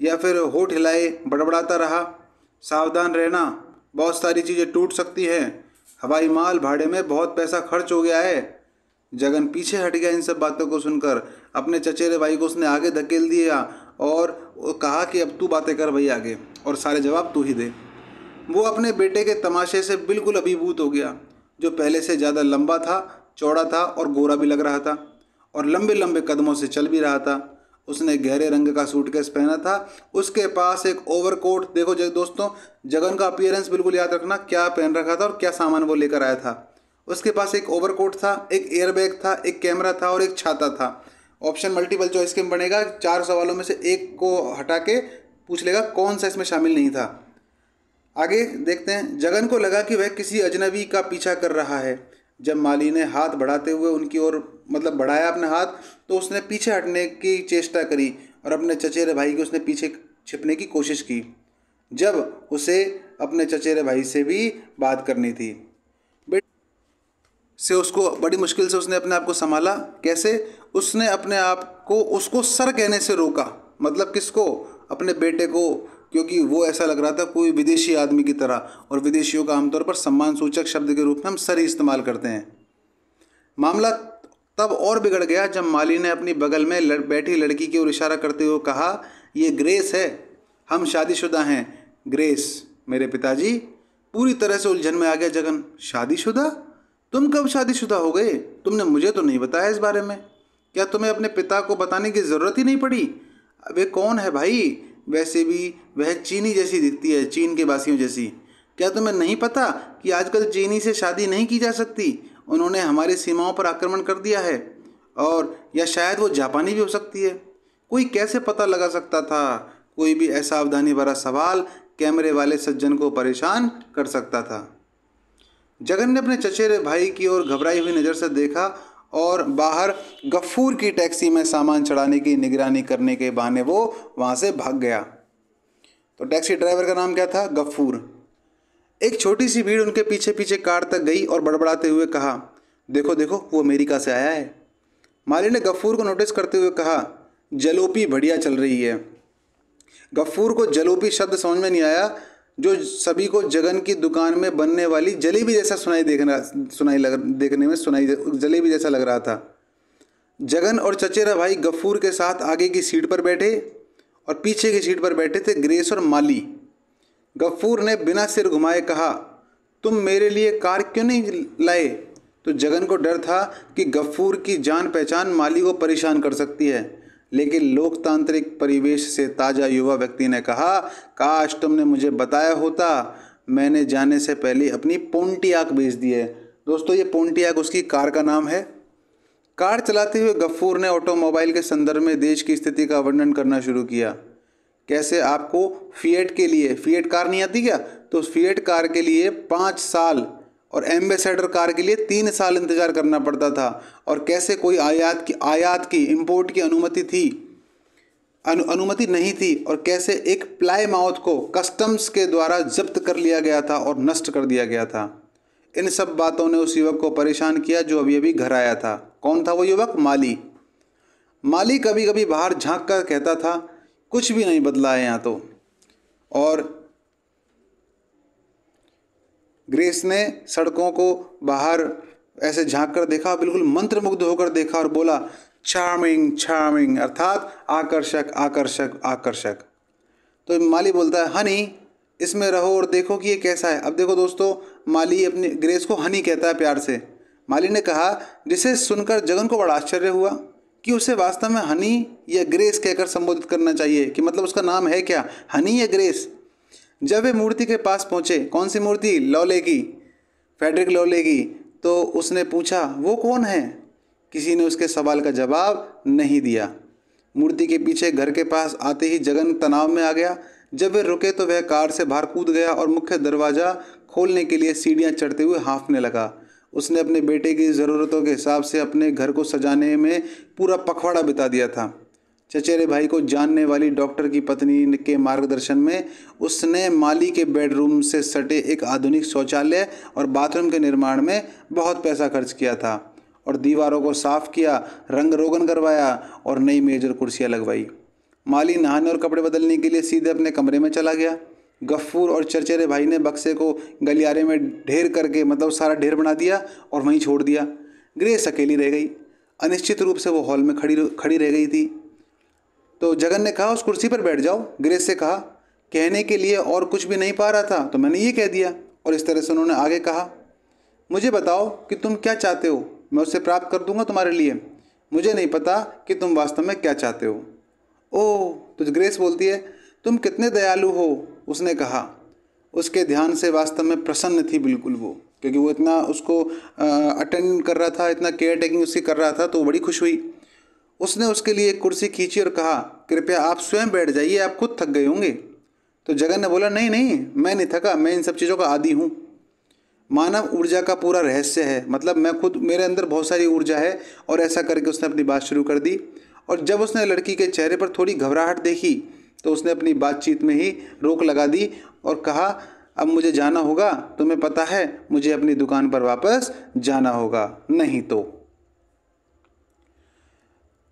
या फिर होठ हिलाए बड़बड़ाता रहा, सावधान रहना, बहुत सारी चीज़ें टूट सकती हैं, हवाई माल भाड़े में बहुत पैसा खर्च हो गया है। जगन पीछे हट गया इन सब बातों को सुनकर। अपने चचेरे भाई को उसने आगे धकेल दिया और कहा कि अब तू बातें कर भाई आगे, और सारे जवाब तू ही दे। वो अपने बेटे के तमाशे से बिल्कुल अभिभूत हो गया, जो पहले से ज़्यादा लंबा था, चौड़ा था और गोरा भी लग रहा था, और लंबे लंबे कदमों से चल भी रहा था। उसने गहरे रंग का सूटकेस पहना था, उसके पास एक ओवरकोट। देखो दोस्तों, जगन का अपीयरेंस बिल्कुल याद रखना, क्या पहन रखा था और क्या सामान वो लेकर आया था। उसके पास एक ओवरकोट था, एक एयरबैग था, एक कैमरा था और एक छाता था। ऑप्शन मल्टीपल चॉइस के में बनेगा, 4 सवालों में से एक को हटा के पूछ लेगा कौन सा इसमें शामिल नहीं था। आगे देखते हैं। जगन को लगा कि वह किसी अजनबी का पीछा कर रहा है। जब माली ने हाथ बढ़ाते हुए उनकी ओर बढ़ाया अपने हाथ, तो उसने पीछे हटने की चेष्टा करी और अपने चचेरे भाई के उसने पीछे छिपने की कोशिश की, जब उसे अपने चचेरे भाई से भी बात करनी थी। से उसको बड़ी मुश्किल से उसने अपने आप को संभाला। कैसे? उसने अपने आप को उसको सर कहने से रोका। मतलब किसको? अपने बेटे को, क्योंकि वो ऐसा लग रहा था कोई विदेशी आदमी की तरह, और विदेशियों का आमतौर पर सम्मान सूचक शब्द के रूप में हम सर ही इस्तेमाल करते हैं। मामला तब और बिगड़ गया जब माली ने अपनी बगल में बैठी लड़की की ओर इशारा करते हुए कहा, ये ग्रेस है, हम शादीशुदा हैं। ग्रेस? मेरे पिताजी? पूरी तरह से उलझन में आ गया जगन। शादीशुदा? तुम कब शादीशुदा हो गए? तुमने मुझे तो नहीं बताया इस बारे में। क्या तुम्हें अपने पिता को बताने की ज़रूरत ही नहीं पड़ी? वे कौन है भाई? वैसे भी वह चीनी जैसी दिखती है, चीन के बासियों जैसी। क्या तुम्हें नहीं पता कि आजकल चीनी से शादी नहीं की जा सकती? उन्होंने हमारी सीमाओं पर आक्रमण कर दिया है। और या शायद वो जापानी भी हो सकती है। कोई कैसे पता लगा सकता था? कोई भी असावधानी भरा सवाल कैमरे वाले सज्जन को परेशान कर सकता था। जगन ने अपने चचेरे भाई की ओर घबराई हुई नज़र से देखा और बाहर गफ्फूर की टैक्सी में सामान चढ़ाने की निगरानी करने के बहाने वो वहाँ से भाग गया। तो टैक्सी ड्राइवर का नाम क्या था? गफ्फूर। एक छोटी सी भीड़ उनके पीछे पीछे कार तक गई और बड़बड़ाते हुए कहा, देखो देखो, वो अमेरिका से आया है। माली ने गफ्फूर को नोटिस करते हुए कहा, जलोपी बढ़िया चल रही है। गफ्फूर को जलोपी शब्द समझ में नहीं आया, जो सभी को जगन की दुकान में बनने वाली जलेबी जैसा जलेबी जैसा लग रहा था। जगन और चचेरा भाई गफ्फूर के साथ आगे की सीट पर बैठे और पीछे की सीट पर बैठे थे ग्रेस और माली। गफ्फूर ने बिना सिर घुमाए कहा, तुम मेरे लिए कार क्यों नहीं लाए? तो जगन को डर था कि गफ्फूर की जान पहचान माली को परेशान कर सकती है, लेकिन लोकतांत्रिक परिवेश से ताज़ा युवा व्यक्ति ने कहा, काश तुमने मुझे बताया होता, मैंने जाने से पहले अपनी पोंटियाक बेच दी है। दोस्तों, ये पोंटियाक उसकी कार का नाम है। कार चलाते हुए गफ्फूर ने ऑटोमोबाइल के संदर्भ में देश की स्थिति का वर्णन करना शुरू किया। कैसे आपको फिएट के लिए, फिएट कार नहीं आती क्या, तो फिएट कार के लिए 5 साल और एम्बेसडर कार के लिए 3 साल इंतज़ार करना पड़ता था, और कैसे कोई आयात की इंपोर्ट की अनुमति नहीं थी, और कैसे एक प्लायमाउथ को कस्टम्स के द्वारा जब्त कर लिया गया था और नष्ट कर दिया गया था। इन सब बातों ने उस युवक को परेशान किया जो अभी अभी घर आया था। कौन था वो युवक? माली। माली कभी कभी बाहर झांक कर कहता था, कुछ भी नहीं बदला है यहाँ तो। और ग्रेस ने सड़कों को बाहर ऐसे झांक कर देखा, बिल्कुल मंत्रमुग्ध होकर देखा और बोला, चार्मिंग चार्मिंग, अर्थात आकर्षक आकर्षक आकर्षक। तो माली बोलता है, हनी, इसमें रहो और देखो कि ये कैसा है। अब देखो दोस्तों, माली अपनी ग्रेस को हनी कहता है प्यार से। माली ने कहा, जिसे सुनकर जगन को बड़ा आश्चर्य हुआ कि उसे वास्तव में हनी या ग्रेस कहकर संबोधित करना चाहिए, कि मतलब उसका नाम है क्या, हनी या ग्रेस। जब वे मूर्ति के पास पहुँचे, कौन सी मूर्ति? लौले की, फ्रेडरिक लौले की। तो उसने पूछा, वो कौन है? किसी ने उसके सवाल का जवाब नहीं दिया। मूर्ति के पीछे घर के पास आते ही जगन तनाव में आ गया। जब वे रुके तो वह कार से बाहर कूद गया और मुख्य दरवाज़ा खोलने के लिए सीढ़ियाँ चढ़ते हुए हाँफने लगा। उसने अपने बेटे की ज़रूरतों के हिसाब से अपने घर को सजाने में पूरा पखवाड़ा बिता दिया था। चचेरे भाई को जानने वाली डॉक्टर की पत्नी के मार्गदर्शन में उसने माली के बेडरूम से सटे एक आधुनिक शौचालय और बाथरूम के निर्माण में बहुत पैसा खर्च किया था, और दीवारों को साफ किया, रंग रोगन करवाया और नई मेज और कुर्सियाँ लगवाई। माली नहाने और कपड़े बदलने के लिए सीधे अपने कमरे में चला गया। गफ्फूर और चरचरे भाई ने बक्से को गलियारे में ढेर करके, मतलब सारा ढेर बना दिया और वहीं छोड़ दिया। ग्रेस अकेली रह गई। अनिश्चित रूप से वो हॉल में खड़ी रह गई थी। तो जगन ने कहा, उस कुर्सी पर बैठ जाओ। ग्रेस से कहा, कहने के लिए और कुछ भी नहीं पा रहा था तो मैंने ये कह दिया। और इस तरह से उन्होंने आगे कहा, मुझे बताओ कि तुम क्या चाहते हो, मैं उससे प्राप्त कर दूंगा तुम्हारे लिए। मुझे नहीं पता कि तुम वास्तव में क्या चाहते हो। ओह, तो ग्रेस बोलती है, तुम कितने दयालु हो। उसने कहा। उसके ध्यान से वास्तव में प्रसन्न थी बिल्कुल वो, क्योंकि वो इतना उसको अटेंड कर रहा था, इतना केयर टेकिंग उसकी कर रहा था, तो बड़ी खुश हुई। उसने उसके लिए एक कुर्सी खींची और कहा, कृपया आप स्वयं बैठ जाइए, आप खुद थक गए होंगे। तो जगन ने बोला, नहीं नहीं, मैं नहीं थका, मैं इन सब चीज़ों का आदी हूँ। मानव ऊर्जा का पूरा रहस्य है, मतलब मैं खुद, मेरे अंदर बहुत सारी ऊर्जा है। और ऐसा करके उसने अपनी बात शुरू कर दी। और जब उसने लड़की के चेहरे पर थोड़ी घबराहट देखी तो उसने अपनी बातचीत में ही रोक लगा दी और कहा, अब मुझे जाना होगा, तुम्हें पता है मुझे अपनी दुकान पर वापस जाना होगा, नहीं तो।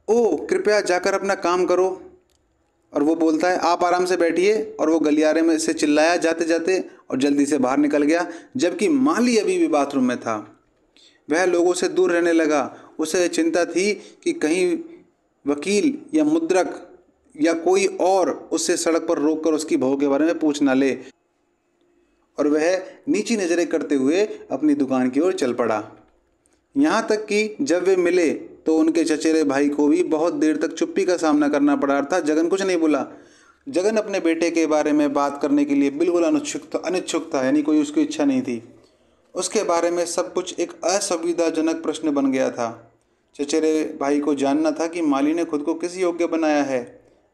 ओ, कृपया जाकर अपना काम करो। और वो बोलता है, आप आराम से बैठिए। और वो गलियारे में से चिल्लाया जाते जाते और जल्दी से बाहर निकल गया, जबकि माली अभी भी बाथरूम में था। वह लोगों से दूर रहने लगा। उसे चिंता थी कि कहीं वकील या मुद्रक या कोई और उससे सड़क पर रोककर उसकी बहू के बारे में पूछ ना ले। और वह नीची नज़रें करते हुए अपनी दुकान की ओर चल पड़ा। यहाँ तक कि जब वे मिले तो उनके चचेरे भाई को भी बहुत देर तक चुप्पी का सामना करना पड़ा, अर्थात जगन कुछ नहीं बोला। जगन अपने बेटे के बारे में बात करने के लिए बिल्कुल अनिच्छुक था, यानी कोई उसकी इच्छा नहीं थी। उसके बारे में सब कुछ एक असुविधाजनक प्रश्न बन गया था। चचेरे भाई को जानना था कि माली ने खुद को किस योग्य बनाया है,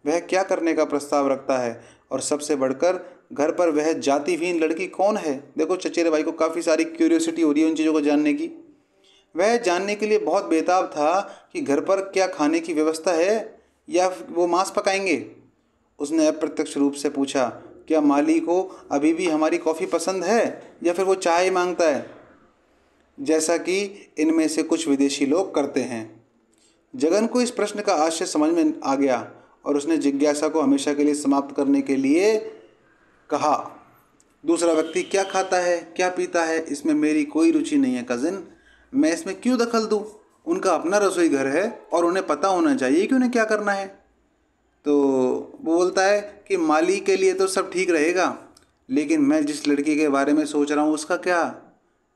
वह क्या करने का प्रस्ताव रखता है, और सबसे बढ़कर घर पर वह जातिहीन लड़की कौन है। देखो, चचेरे भाई को काफ़ी सारी क्यूरियोसिटी हो रही है उन चीज़ों को जानने की। वह जानने के लिए बहुत बेताब था कि घर पर क्या खाने की व्यवस्था है या वो मांस पकाएंगे। उसने अप्रत्यक्ष रूप से पूछा, क्या माली को अभी भी हमारी कॉफ़ी पसंद है या फिर वो चाय मांगता है, जैसा कि इनमें से कुछ विदेशी लोग करते हैं। जगन को इस प्रश्न का आशय समझ में आ गया और उसने जिज्ञासा को हमेशा के लिए समाप्त करने के लिए कहा, दूसरा व्यक्ति क्या खाता है, क्या पीता है, इसमें मेरी कोई रुचि नहीं है कज़िन। मैं इसमें क्यों दखल दूँ? उनका अपना रसोई घर है और उन्हें पता होना चाहिए कि उन्हें क्या करना है। तो वो बोलता है कि माली के लिए तो सब ठीक रहेगा, लेकिन मैं जिस लड़की के बारे में सोच रहा हूँ उसका क्या?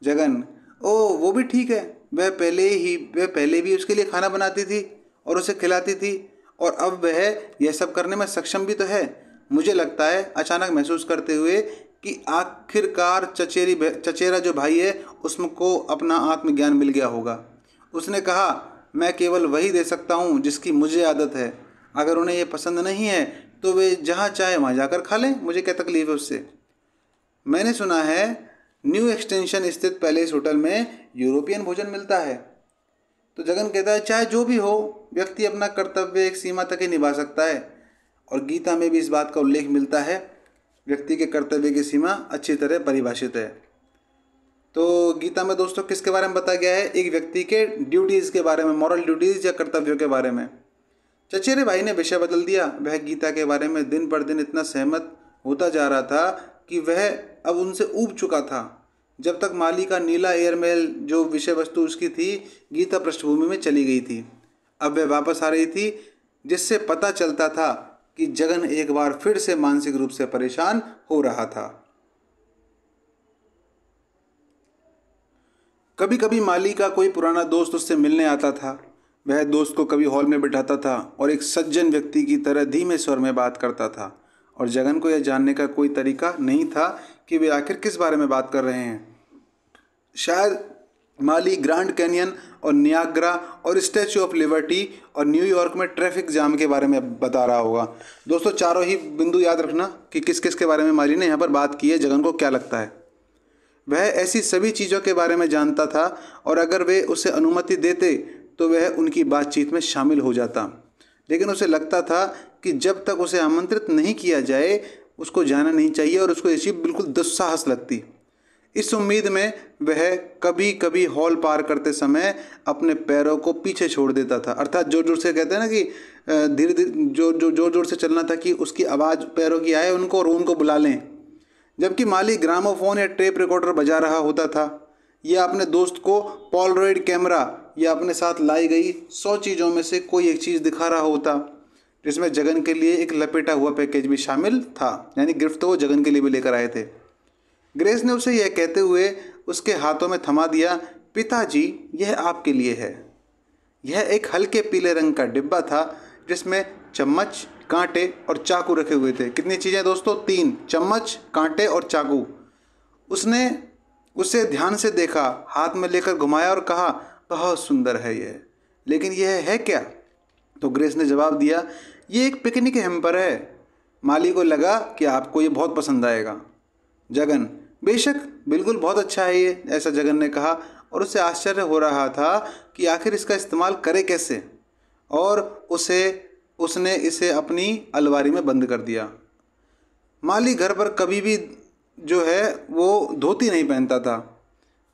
जगन, ओह वो भी ठीक है, वह पहले भी उसके लिए खाना बनाती थी और उसे खिलाती थी, और अब वह यह सब करने में सक्षम भी तो है। मुझे लगता है, अचानक महसूस करते हुए, कि आखिरकार चचेरा जो भाई है उसको अपना आत्मज्ञान मिल गया होगा। उसने कहा, मैं केवल वही दे सकता हूँ जिसकी मुझे आदत है। अगर उन्हें ये पसंद नहीं है तो वे जहाँ चाहे वहाँ जाकर खा लें, मुझे क्या तकलीफ है उससे। मैंने सुना है न्यू एक्सटेंशन स्थित पैलेस होटल में यूरोपियन भोजन मिलता है। तो जगन कहता है, चाहे जो भी हो, व्यक्ति अपना कर्तव्य एक सीमा तक ही निभा सकता है। और गीता में भी इस बात का उल्लेख मिलता है, व्यक्ति के कर्तव्य की सीमा अच्छी तरह परिभाषित है। तो गीता में दोस्तों किसके बारे में बताया गया है? एक व्यक्ति के ड्यूटीज़ के बारे में, मॉरल ड्यूटीज़ या कर्तव्यों के बारे में। चचेरे भाई ने विषय बदल दिया। वह गीता के बारे में दिन पर दिन इतना सहमत होता जा रहा था कि वह अब उनसे ऊब चुका था। जब तक माली का नीला एयरमेल जो विषय वस्तु उसकी थी, गीता पृष्ठभूमि में चली गई थी। अब वह वापस आ रही थी, जिससे पता चलता था कि जगन एक बार फिर से मानसिक रूप से परेशान हो रहा था। कभी कभी माली का कोई पुराना दोस्त उससे मिलने आता था। वह दोस्त को कभी हॉल में बिठाता था और एक सज्जन व्यक्ति की तरह धीमे स्वर में बात करता था, और जगन को यह जानने का कोई तरीका नहीं था कि वे आखिर किस बारे में बात कर रहे हैं। शायद माली ग्रैंड कैनियन और नियाग्रा और स्टैच्यू ऑफ लिबर्टी और न्यूयॉर्क में ट्रैफिक जाम के बारे में बता रहा होगा। दोस्तों, चारों ही बिंदु याद रखना कि किस किस के बारे में माली ने यहाँ पर बात की है, जगन को क्या लगता है। वह ऐसी सभी चीज़ों के बारे में जानता था, और अगर वे उसे अनुमति देते तो वह उनकी बातचीत में शामिल हो जाता। लेकिन उसे लगता था कि जब तक उसे आमंत्रित नहीं किया जाए उसको जाना नहीं चाहिए, और उसको ये चीज़ बिल्कुल दुस्साहस लगती। इस उम्मीद में वह कभी कभी हॉल पार करते समय अपने पैरों को पीछे छोड़ देता था। अर्थात जोर जोर से, कहते हैं ना कि धीरे धीरे जोर जोर से चलना था कि उसकी आवाज़ पैरों की आए उनको और उनको बुला लें। जबकि माली ग्रामोफोन या टेप रिकॉर्डर बजा रहा होता था, या अपने दोस्त को पोलरॉइड कैमरा या अपने साथ लाई गई 100 चीज़ों में से कोई एक चीज़ दिखा रहा होता, जिसमें जगन के लिए एक लपेटा हुआ पैकेज भी शामिल था। यानी गिफ्ट तो वो जगन के लिए भी लेकर आए थे। ग्रेस ने उसे यह कहते हुए उसके हाथों में थमा दिया, पिताजी यह आपके लिए है। यह एक हल्के पीले रंग का डिब्बा था जिसमें चम्मच, कांटे और चाकू रखे हुए थे। कितनी चीज़ें दोस्तों? 3, चम्मच, कांटे और चाकू। उसने उसे ध्यान से देखा, हाथ में लेकर घुमाया और कहा, बहुत सुंदर है यह, लेकिन यह है क्या? तो ग्रेस ने जवाब दिया, ये एक पिकनिक हैम्पर है। माली को लगा कि आपको ये बहुत पसंद आएगा। जगन, बेशक, बिल्कुल बहुत अच्छा है ये, ऐसा जगन ने कहा, और उसे आश्चर्य हो रहा था कि आखिर इसका इस्तेमाल करे कैसे, और उसने इसे अपनी अलमारी में बंद कर दिया। माली घर पर कभी भी जो है वो धोती नहीं पहनता था,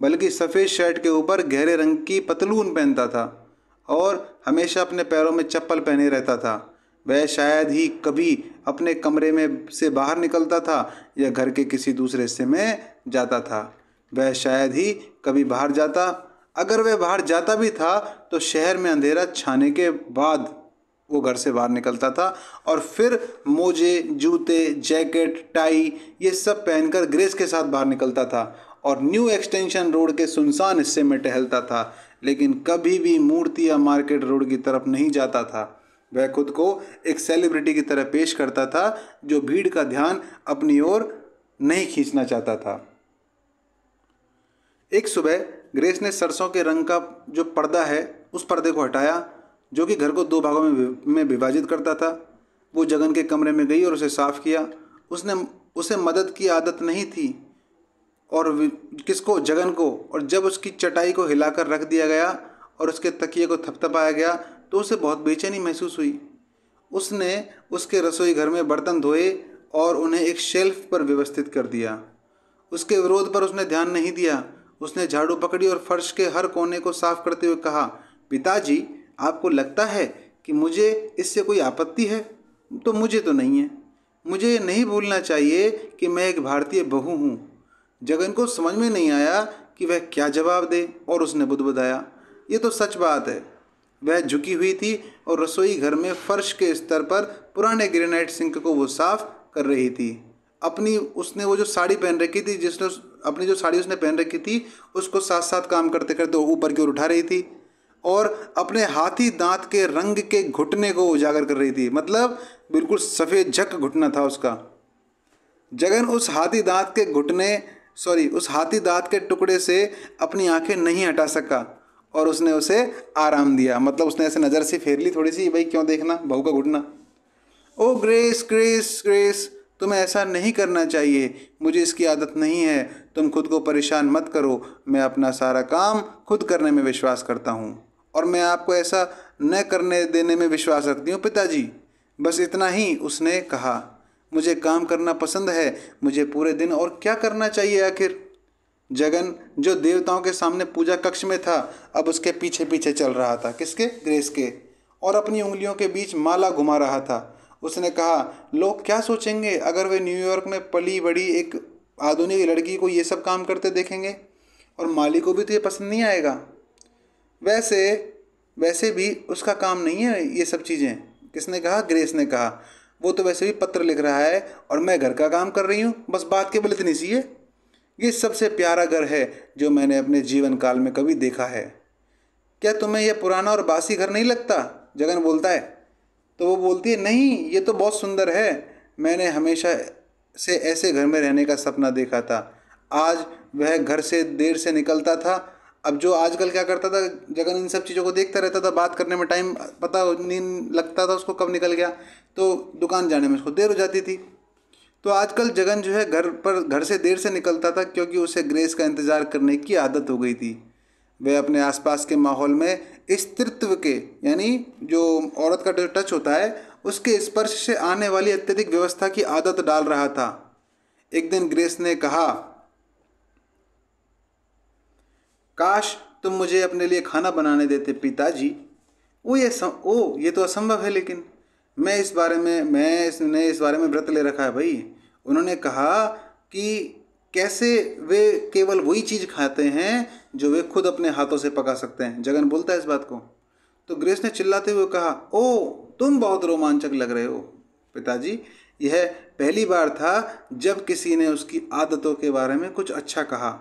बल्कि सफ़ेद शर्ट के ऊपर गहरे रंग की पतलून पहनता था और हमेशा अपने पैरों में चप्पल पहने रहता था। वह शायद ही कभी अपने कमरे में से बाहर निकलता था या घर के किसी दूसरे हिस्से में जाता था। वह शायद ही कभी बाहर जाता। अगर वह बाहर जाता भी था तो शहर में अंधेरा छाने के बाद वो घर से बाहर निकलता था और फिर मोजे, जूते, जैकेट, टाई ये सब पहनकर ग्रेस के साथ बाहर निकलता था और न्यू एक्सटेंशन रोड के सुनसान हिस्से में टहलता था, लेकिन कभी भी मूर्ति या मार्केट रोड की तरफ नहीं जाता था। वह खुद को एक सेलिब्रिटी की तरह पेश करता था जो भीड़ का ध्यान अपनी ओर नहीं खींचना चाहता था। एक सुबह ग्रेस ने सरसों के रंग का जो पर्दा है उस पर्दे को हटाया जो कि घर को 2 भागों में विभाजित करता था। वो जगन के कमरे में गई और उसे साफ किया। उसे मदद की आदत नहीं थी और किसको? जगन को। और जब उसकी चटाई को हिलाकर रख दिया गया और उसके तकिए को थपथपाया गया तो उसे बहुत बेचैनी महसूस हुई। उसने उसके रसोई घर में बर्तन धोए और उन्हें एक शेल्फ पर व्यवस्थित कर दिया। उसके विरोध पर उसने ध्यान नहीं दिया। उसने झाड़ू पकड़ी और फर्श के हर कोने को साफ करते हुए कहा, पिताजी, आपको लगता है कि मुझे इससे कोई आपत्ति है? तो मुझे तो नहीं है। मुझे ये नहीं भूलना चाहिए कि मैं एक भारतीय बहू हूँ। जगन को समझ में नहीं आया कि वह क्या जवाब दे और उसने बुदबुदाया, ये तो सच बात है। वह झुकी हुई थी और रसोई घर में फर्श के स्तर पर पुराने ग्रेनाइट सिंक को वो साफ कर रही थी। उसने वो जो साड़ी पहन रखी थी, अपनी जो साड़ी उसने पहन रखी थी उसको साथ साथ काम करते करते ऊपर की ओर उठा रही थी और अपने हाथी दांत के रंग के घुटने को उजागर कर रही थी। मतलब बिल्कुल सफ़ेद झक घुटना था उसका। जगन उस हाथी दांत के टुकड़े से अपनी आंखें नहीं हटा सका और उसने उसे आराम दिया। मतलब उसने ऐसे नज़र से फेर ली थोड़ी सी, भाई क्यों देखना बहू का घुटना। ओ ग्रेस ग्रेस ग्रेस, तुम्हें ऐसा नहीं करना चाहिए। मुझे इसकी आदत नहीं है। तुम खुद को परेशान मत करो। मैं अपना सारा काम खुद करने में विश्वास करता हूँ और मैं आपको ऐसा न करने देने में विश्वास रखती हूँ पिताजी। बस इतना ही उसने कहा। मुझे काम करना पसंद है। मुझे पूरे दिन और क्या करना चाहिए आखिर? जगन, जो देवताओं के सामने पूजा कक्ष में था, अब उसके पीछे पीछे चल रहा था। किसके? ग्रेस के। और अपनी उंगलियों के बीच माला घुमा रहा था। उसने कहा, लोग क्या सोचेंगे अगर वे न्यूयॉर्क में पली बड़ी एक आधुनिक लड़की को ये सब काम करते देखेंगे? और माली को भी तो ये पसंद नहीं आएगा। वैसे भी उसका काम नहीं है ये सब चीज़ें। किसने कहा? ग्रेस ने कहा। वो तो वैसे भी पत्र लिख रहा है और मैं घर का काम कर रही हूँ। बस बात केवल इतनी सी है। ये सबसे प्यारा घर है जो मैंने अपने जीवन काल में कभी देखा है। क्या तुम्हें यह पुराना और बासी घर नहीं लगता? जगन बोलता है। तो वो बोलती है, नहीं, ये तो बहुत सुंदर है। मैंने हमेशा से ऐसे घर में रहने का सपना देखा था। आज वह घर से देर से निकलता था। अब जो आजकल क्या करता था, जगन इन सब चीज़ों को देखता रहता था। बात करने में टाइम पता नहीं लगता था उसको कब निकल गया, तो दुकान जाने में उसको देर हो जाती थी। तो आजकल जगन जो है घर से देर से निकलता था क्योंकि उसे ग्रेस का इंतज़ार करने की आदत हो गई थी। वह अपने आसपास के माहौल में स्त्रीत्व के, यानी जो औरत का जो टच होता है, उसके स्पर्श से आने वाली अत्यधिक व्यवस्था की आदत डाल रहा था। एक दिन ग्रेस ने कहा, काश तुम मुझे अपने लिए खाना बनाने देते पिताजी। ये तो असंभव है, लेकिन मैंने इस बारे में व्रत ले रखा है भाई। उन्होंने कहा कि कैसे वे केवल वही चीज़ खाते हैं जो वे खुद अपने हाथों से पका सकते हैं। जगन बोलता है इस बात को। तो ग्रेस ने चिल्लाते हुए कहा, ओ तुम बहुत रोमांचक लग रहे हो पिताजी। यह पहली बार था जब किसी ने उसकी आदतों के बारे में कुछ अच्छा कहा।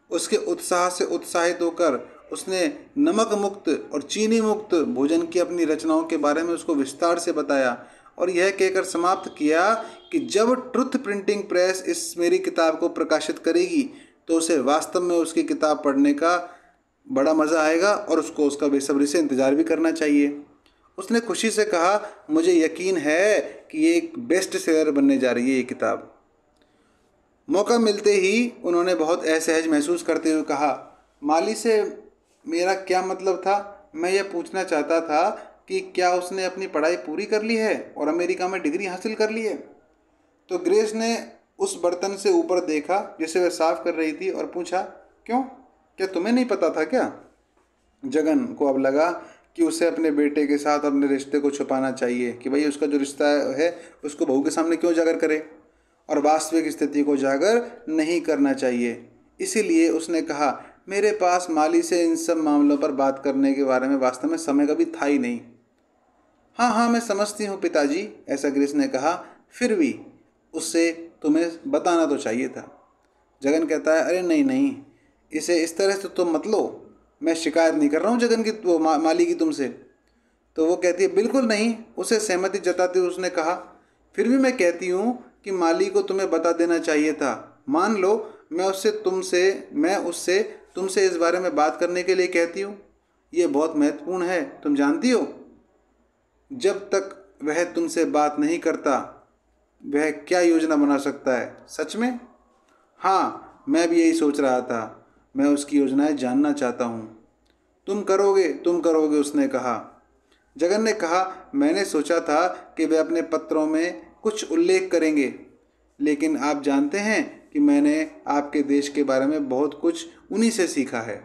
उसके उत्साह से उत्साहित होकर उसने नमक मुक्त और चीनी मुक्त भोजन की अपनी रचनाओं के बारे में उसको विस्तार से बताया और यह कहकर समाप्त किया कि जब ट्रुथ प्रिंटिंग प्रेस इस मेरी किताब को प्रकाशित करेगी तो उसे वास्तव में उसकी किताब पढ़ने का बड़ा मज़ा आएगा और उसको उसका बेसब्री से इंतज़ार भी करना चाहिए। उसने खुशी से कहा, मुझे यकीन है कि ये एक बेस्ट सेलर बनने जा रही है ये किताब। मौका मिलते ही उन्होंने बहुत असहज महसूस करते हुए कहा, माली से मेरा क्या मतलब था? मैं यह पूछना चाहता था कि क्या उसने अपनी पढ़ाई पूरी कर ली है और अमेरिका में डिग्री हासिल कर ली है? तो ग्रेस ने उस बर्तन से ऊपर देखा जिसे वह साफ कर रही थी और पूछा, क्यों, क्या तुम्हें नहीं पता था क्या? जगन को अब लगा कि उसे अपने बेटे के साथ अपने रिश्ते को छुपाना चाहिए कि भाई उसका जो रिश्ता है उसको बहू के सामने क्यों उजागर करे और वास्तविक स्थिति को उजागर नहीं करना चाहिए। इसीलिए उसने कहा, मेरे पास माली से इन सब मामलों पर बात करने के बारे में वास्तव में समय कभी था ही नहीं। हाँ हाँ, मैं समझती हूँ पिताजी, ऐसा ग्रेस ने कहा, फिर भी उससे तुम्हें बताना तो चाहिए था। जगन कहता है, अरे नहीं नहीं, इसे इस तरह से तुम मत लो, मैं शिकायत नहीं कर रहा हूँ जगन की माली की तुमसे। तो वो कहती है, बिल्कुल नहीं। उसे सहमति जताते हुए उसने कहा, फिर भी मैं कहती हूँ कि माली को तुम्हें बता देना चाहिए था। मान लो मैं उससे तुमसे इस बारे में बात करने के लिए कहती हूँ। ये बहुत महत्वपूर्ण है, तुम जानती हो। जब तक वह तुमसे बात नहीं करता वह क्या योजना बना सकता है? सच में? हाँ, मैं भी यही सोच रहा था। मैं उसकी योजनाएं जानना चाहता हूँ। तुम करोगे उसने कहा। जगन ने कहा, मैंने सोचा था कि वे अपने पत्रों में कुछ उल्लेख करेंगे, लेकिन आप जानते हैं कि मैंने आपके देश के बारे में बहुत कुछ उन्हीं से सीखा है।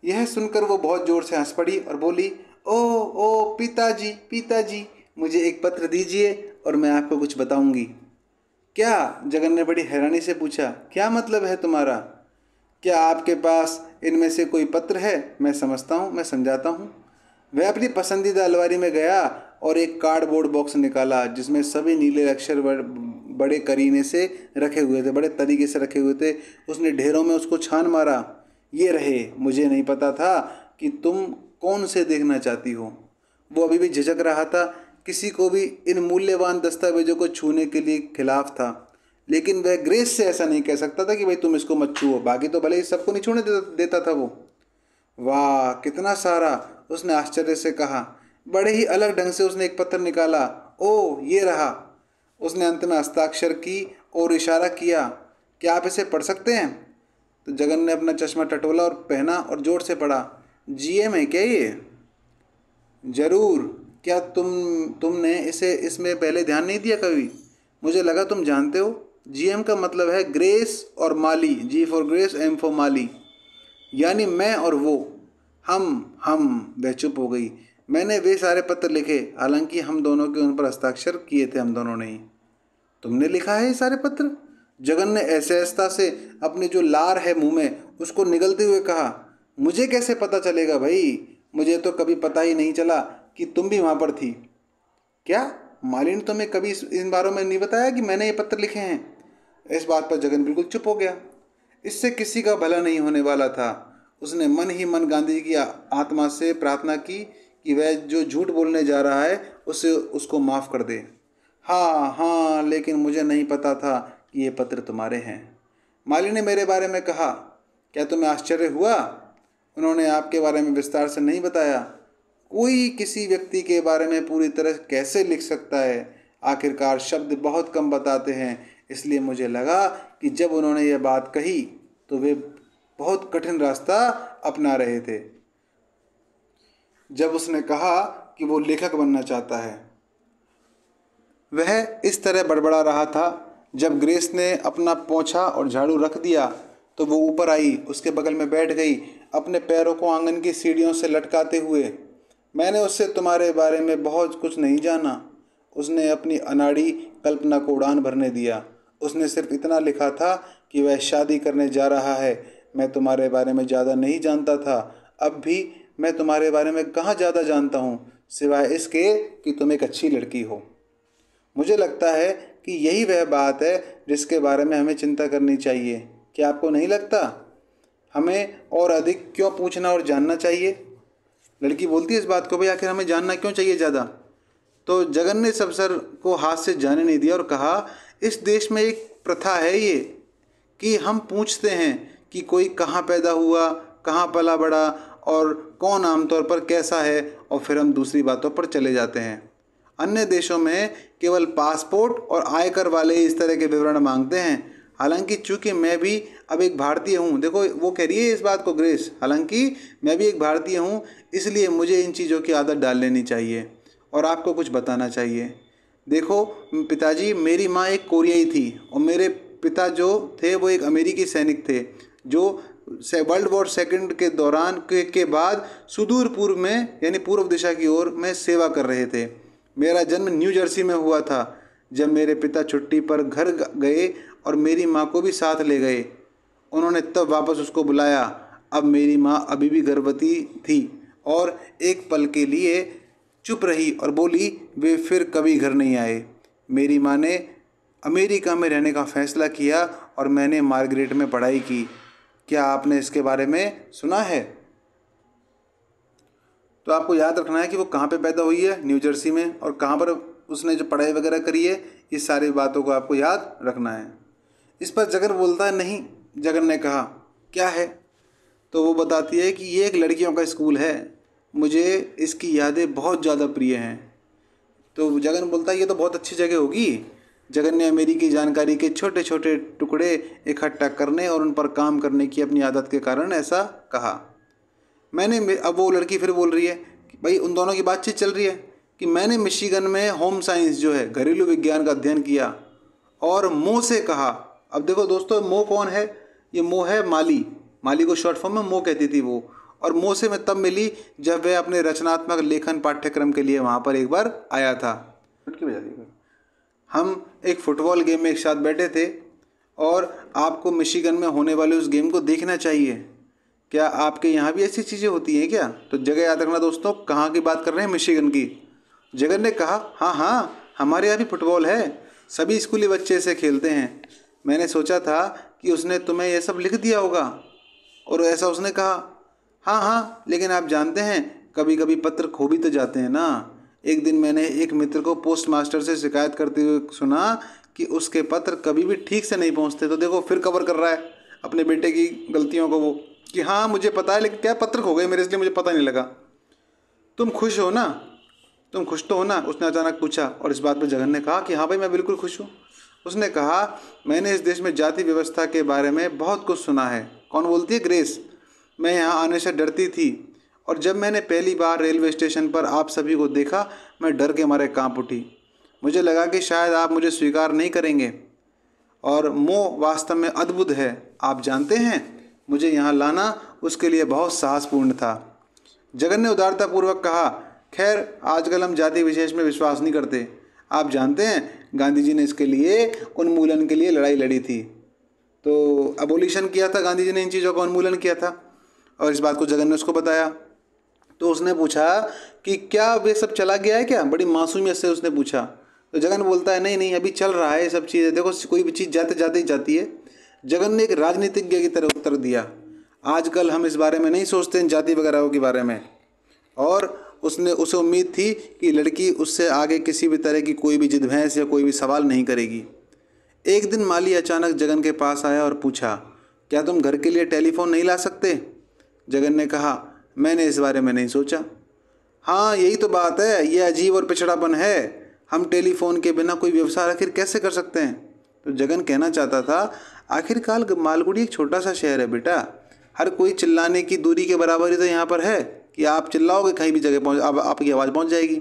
यह सुनकर वो बहुत जोर से हंस पड़ी और बोली, ओ पिताजी पिताजी, मुझे एक पत्र दीजिए और मैं आपको कुछ बताऊंगी। क्या? जगन ने बड़ी हैरानी से पूछा, क्या मतलब है तुम्हारा? क्या आपके पास इनमें से कोई पत्र है? मैं समझाता हूँ। वह अपनी पसंदीदा अलमारी में गया और एक कार्डबोर्ड बॉक्स निकाला जिसमें सभी नीले अक्षर बड़े करीने से रखे हुए थे, बड़े तरीके से रखे हुए थे। उसने ढेरों में उसको छान मारा। ये रहे। मुझे नहीं पता था कि तुम कौन से देखना चाहती हो। वो अभी भी झिझक रहा था, किसी को भी इन मूल्यवान दस्तावेजों को छूने के लिए खिलाफ था, लेकिन वह ग्रेस से ऐसा नहीं कह सकता था कि भाई तुम इसको मत छुओ। बाकी तो भले ही सबको नहीं छूने देता था वो। वाह, कितना सारा, उसने आश्चर्य से कहा। बड़े ही अलग ढंग से उसने एक पत्र निकाला। ओ, ये रहा। उसने अंत में हस्ताक्षर की और इशारा किया, क्या आप इसे पढ़ सकते हैं? तो जगन ने अपना चश्मा टटोला और पहना और जोर से पढ़ा। जीएम है क्या ये? जरूर। क्या तुमने इसमें पहले ध्यान नहीं दिया कभी? मुझे लगा तुम जानते हो। जीएम का मतलब है ग्रेस और माली। जी फॉर ग्रेस, एम फॉर माली, यानी मैं और वो। हम। वह चुप हो गई। मैंने वे सारे पत्र लिखे, हालांकि हम दोनों के उन पर हस्ताक्षर किए थे, हम दोनों ने ही। तुमने लिखा है ये सारे पत्र? जगन ने असहजता से अपनी जो लार है मुंह में उसको निगलते हुए कहा, मुझे कैसे पता चलेगा भाई? मुझे तो कभी पता ही नहीं चला कि तुम भी वहाँ पर थी। क्या माली ने तुम्हें कभी इन बारों में नहीं बताया कि मैंने ये पत्र लिखे हैं? इस बात पर जगन बिल्कुल चुप हो गया। इससे किसी का भला नहीं होने वाला था। उसने मन ही मन गांधी जी की आत्मा से प्रार्थना की कि वह जो झूठ बोलने जा रहा है उसको माफ़ कर दे। हाँ, लेकिन मुझे नहीं पता था कि ये पत्र तुम्हारे हैं। माली ने मेरे बारे में कहा। क्या तुम्हें आश्चर्य हुआ? उन्होंने आपके बारे में विस्तार से नहीं बताया। कोई किसी व्यक्ति के बारे में पूरी तरह कैसे लिख सकता है? आखिरकार शब्द बहुत कम बताते हैं, इसलिए मुझे लगा कि जब उन्होंने यह बात कही तो वे बहुत कठिन रास्ता अपना रहे थे। जब उसने कहा कि वो लेखक बनना चाहता है। वह इस तरह बड़बड़ा रहा था। जब ग्रेस ने अपना पोंछा और झाड़ू रख दिया तो वो ऊपर आई, उसके बगल में बैठ गई, अपने पैरों को आंगन की सीढ़ियों से लटकाते हुए। मैंने उससे तुम्हारे बारे में बहुत कुछ नहीं जाना। उसने अपनी अनाड़ी कल्पना को उड़ान भरने दिया। उसने सिर्फ इतना लिखा था कि वह शादी करने जा रहा है। मैं तुम्हारे बारे में ज़्यादा नहीं जानता था। अब भी मैं तुम्हारे बारे में कहाँ ज़्यादा जानता हूँ, सिवाय इसके कि तुम एक अच्छी लड़की हो। मुझे लगता है कि यही वह बात है जिसके बारे में हमें चिंता करनी चाहिए। क्या आपको नहीं लगता? हमें और अधिक क्यों पूछना और जानना चाहिए? लड़की बोलती है इस बात को, भाई आखिर हमें जानना क्यों चाहिए ज़्यादा? तो जगन ने इस अफसर को हाथ से जाने नहीं दिया और कहा, इस देश में एक प्रथा है ये कि हम पूछते हैं कि कोई कहाँ पैदा हुआ, कहाँ पला बड़ा और कौन आमतौर पर कैसा है, और फिर हम दूसरी बातों पर चले जाते हैं। अन्य देशों में केवल पासपोर्ट और आयकर वाले इस तरह के विवरण मांगते हैं। हालांकि चूंकि मैं भी अब एक भारतीय हूँ, देखो वो कह रही है इस बात को ग्रेस, हालांकि मैं भी एक भारतीय हूँ, इसलिए मुझे इन चीज़ों की आदत डाल लेनी चाहिए और आपको कुछ बताना चाहिए। देखो पिताजी, मेरी माँ एक कोरियाई थी और मेरे पिता जो थे वो एक अमेरिकी सैनिक थे जो वर्ल्ड वॉर सेकंड के दौरान के बाद सुदूर पूर्व में यानी पूर्व दिशा की ओर में सेवा कर रहे थे। मेरा जन्म न्यू जर्सी में हुआ था। जब मेरे पिता छुट्टी पर घर गए और मेरी माँ को भी साथ ले गए, उन्होंने तब वापस उसको बुलाया। अब मेरी माँ अभी भी गर्भवती थी और एक पल के लिए चुप रही और बोली, वे फिर कभी घर नहीं आए। मेरी माँ ने अमेरिका में रहने का फ़ैसला किया और मैंने मार्गरेट में पढ़ाई की। क्या आपने इसके बारे में सुना है? तो आपको याद रखना है कि वो कहाँ पे पैदा हुई है, न्यू जर्सी में, और कहाँ पर उसने जो पढ़ाई वगैरह करी है, इस सारी बातों को आपको याद रखना है। इस पर जगन बोलता है, नहीं। जगन ने कहा, क्या है? तो वो बताती है कि ये एक लड़कियों का स्कूल है, मुझे इसकी यादें बहुत ज़्यादा प्रिय हैं। तो जगन बोलता है, ये तो बहुत अच्छी जगह होगी। जगन ने अमेरिकी जानकारी के छोटे छोटे टुकड़े इकट्ठा करने और उन पर काम करने की अपनी आदत के कारण ऐसा कहा। अब वो लड़की फिर बोल रही है कि भाई उन दोनों की बातचीत चल रही है कि मैंने मिशिगन में होम साइंस जो है घरेलू विज्ञान का अध्ययन किया और मो से कहा। अब देखो दोस्तों, मो कौन है? ये मो है माली। माली को शॉर्ट फॉर्म में मो कहती थी वो। और मो से मैं तब मिली जब वह अपने रचनात्मक लेखन पाठ्यक्रम के लिए वहाँ पर एक बार आया था। हम एक फुटबॉल गेम में एक साथ बैठे थे और आपको मिशिगन में होने वाले उस गेम को देखना चाहिए। क्या आपके यहाँ भी ऐसी चीज़ें होती हैं क्या? तो जगह याद रखना दोस्तों, कहाँ की बात कर रहे हैं? मिशिगन की। जगन ने कहा, हाँ हाँ, हमारे यहाँ भी फुटबॉल है, सभी स्कूली बच्चे इसे खेलते हैं। मैंने सोचा था कि उसने तुम्हें यह सब लिख दिया होगा। और ऐसा उसने कहा, हाँ हाँ, लेकिन आप जानते हैं कभी कभी पत्र खो भी तो जाते हैं ना। एक दिन मैंने एक मित्र को पोस्ट मास्टर से शिकायत करते हुए सुना कि उसके पत्र कभी भी ठीक से नहीं पहुंचते। तो देखो फिर कवर कर रहा है अपने बेटे की गलतियों को वो, कि हाँ मुझे पता है लेकिन क्या पत्र खो गए मेरे, इसलिए मुझे पता नहीं लगा। तुम खुश हो ना? तुम खुश तो हो ना? उसने अचानक पूछा। और इस बात पर जगन ने कहा कि हाँ भाई, मैं बिल्कुल खुश हूँ। उसने कहा, मैंने इस देश में जाति व्यवस्था के बारे में बहुत कुछ सुना है। कौन बोलती है? ग्रेस। मैं यहाँ आने से डरती थी और जब मैंने पहली बार रेलवे स्टेशन पर आप सभी को देखा, मैं डर के मारे कांप उठी। मुझे लगा कि शायद आप मुझे स्वीकार नहीं करेंगे। और मोह वास्तव में अद्भुत है। आप जानते हैं, मुझे यहाँ लाना उसके लिए बहुत साहसपूर्ण था। जगन ने उदारतापूर्वक कहा, खैर आजकल हम जाति विशेष में विश्वास नहीं करते। आप जानते हैं गांधी जी ने इसके लिए उन्मूलन के लिए लड़ाई लड़ी थी। तो अबोलिशन किया था गांधी जी ने, इन चीज़ों का उन्मूलन किया था। और इस बात को जगन ने उसको बताया। तो उसने पूछा कि क्या वे सब चला गया है क्या? बड़ी मासूमियत से उसने पूछा। तो जगन बोलता है, नहीं नहीं, अभी चल रहा है ये सब चीज़ें। देखो कोई भी चीज़ जाते जाते ही जाती है। जगन ने एक राजनीतिज्ञ की तरह उत्तर दिया, आजकल हम इस बारे में नहीं सोचते इन जाति वगैरह के बारे में। और उसे उम्मीद थी कि लड़की उससे आगे किसी भी तरह की कोई भी जिद बहस या कोई भी सवाल नहीं करेगी। एक दिन माली अचानक जगन के पास आया और पूछा, क्या तुम घर के लिए टेलीफोन नहीं ला सकते? जगन ने कहा, मैंने इस बारे में नहीं सोचा। हाँ यही तो बात है, ये अजीब और पिछड़ापन है। हम टेलीफोन के बिना कोई व्यवसाय आखिर कैसे कर सकते हैं? तो जगन कहना चाहता था, आखिरकार मालगुड़ी एक छोटा सा शहर है बेटा, हर कोई चिल्लाने की दूरी के बराबर ही तो यहाँ पर है कि आप चिल्लाओगे कहीं भी जगह पहुँच आपकी आवाज़ पहुँच जाएगी।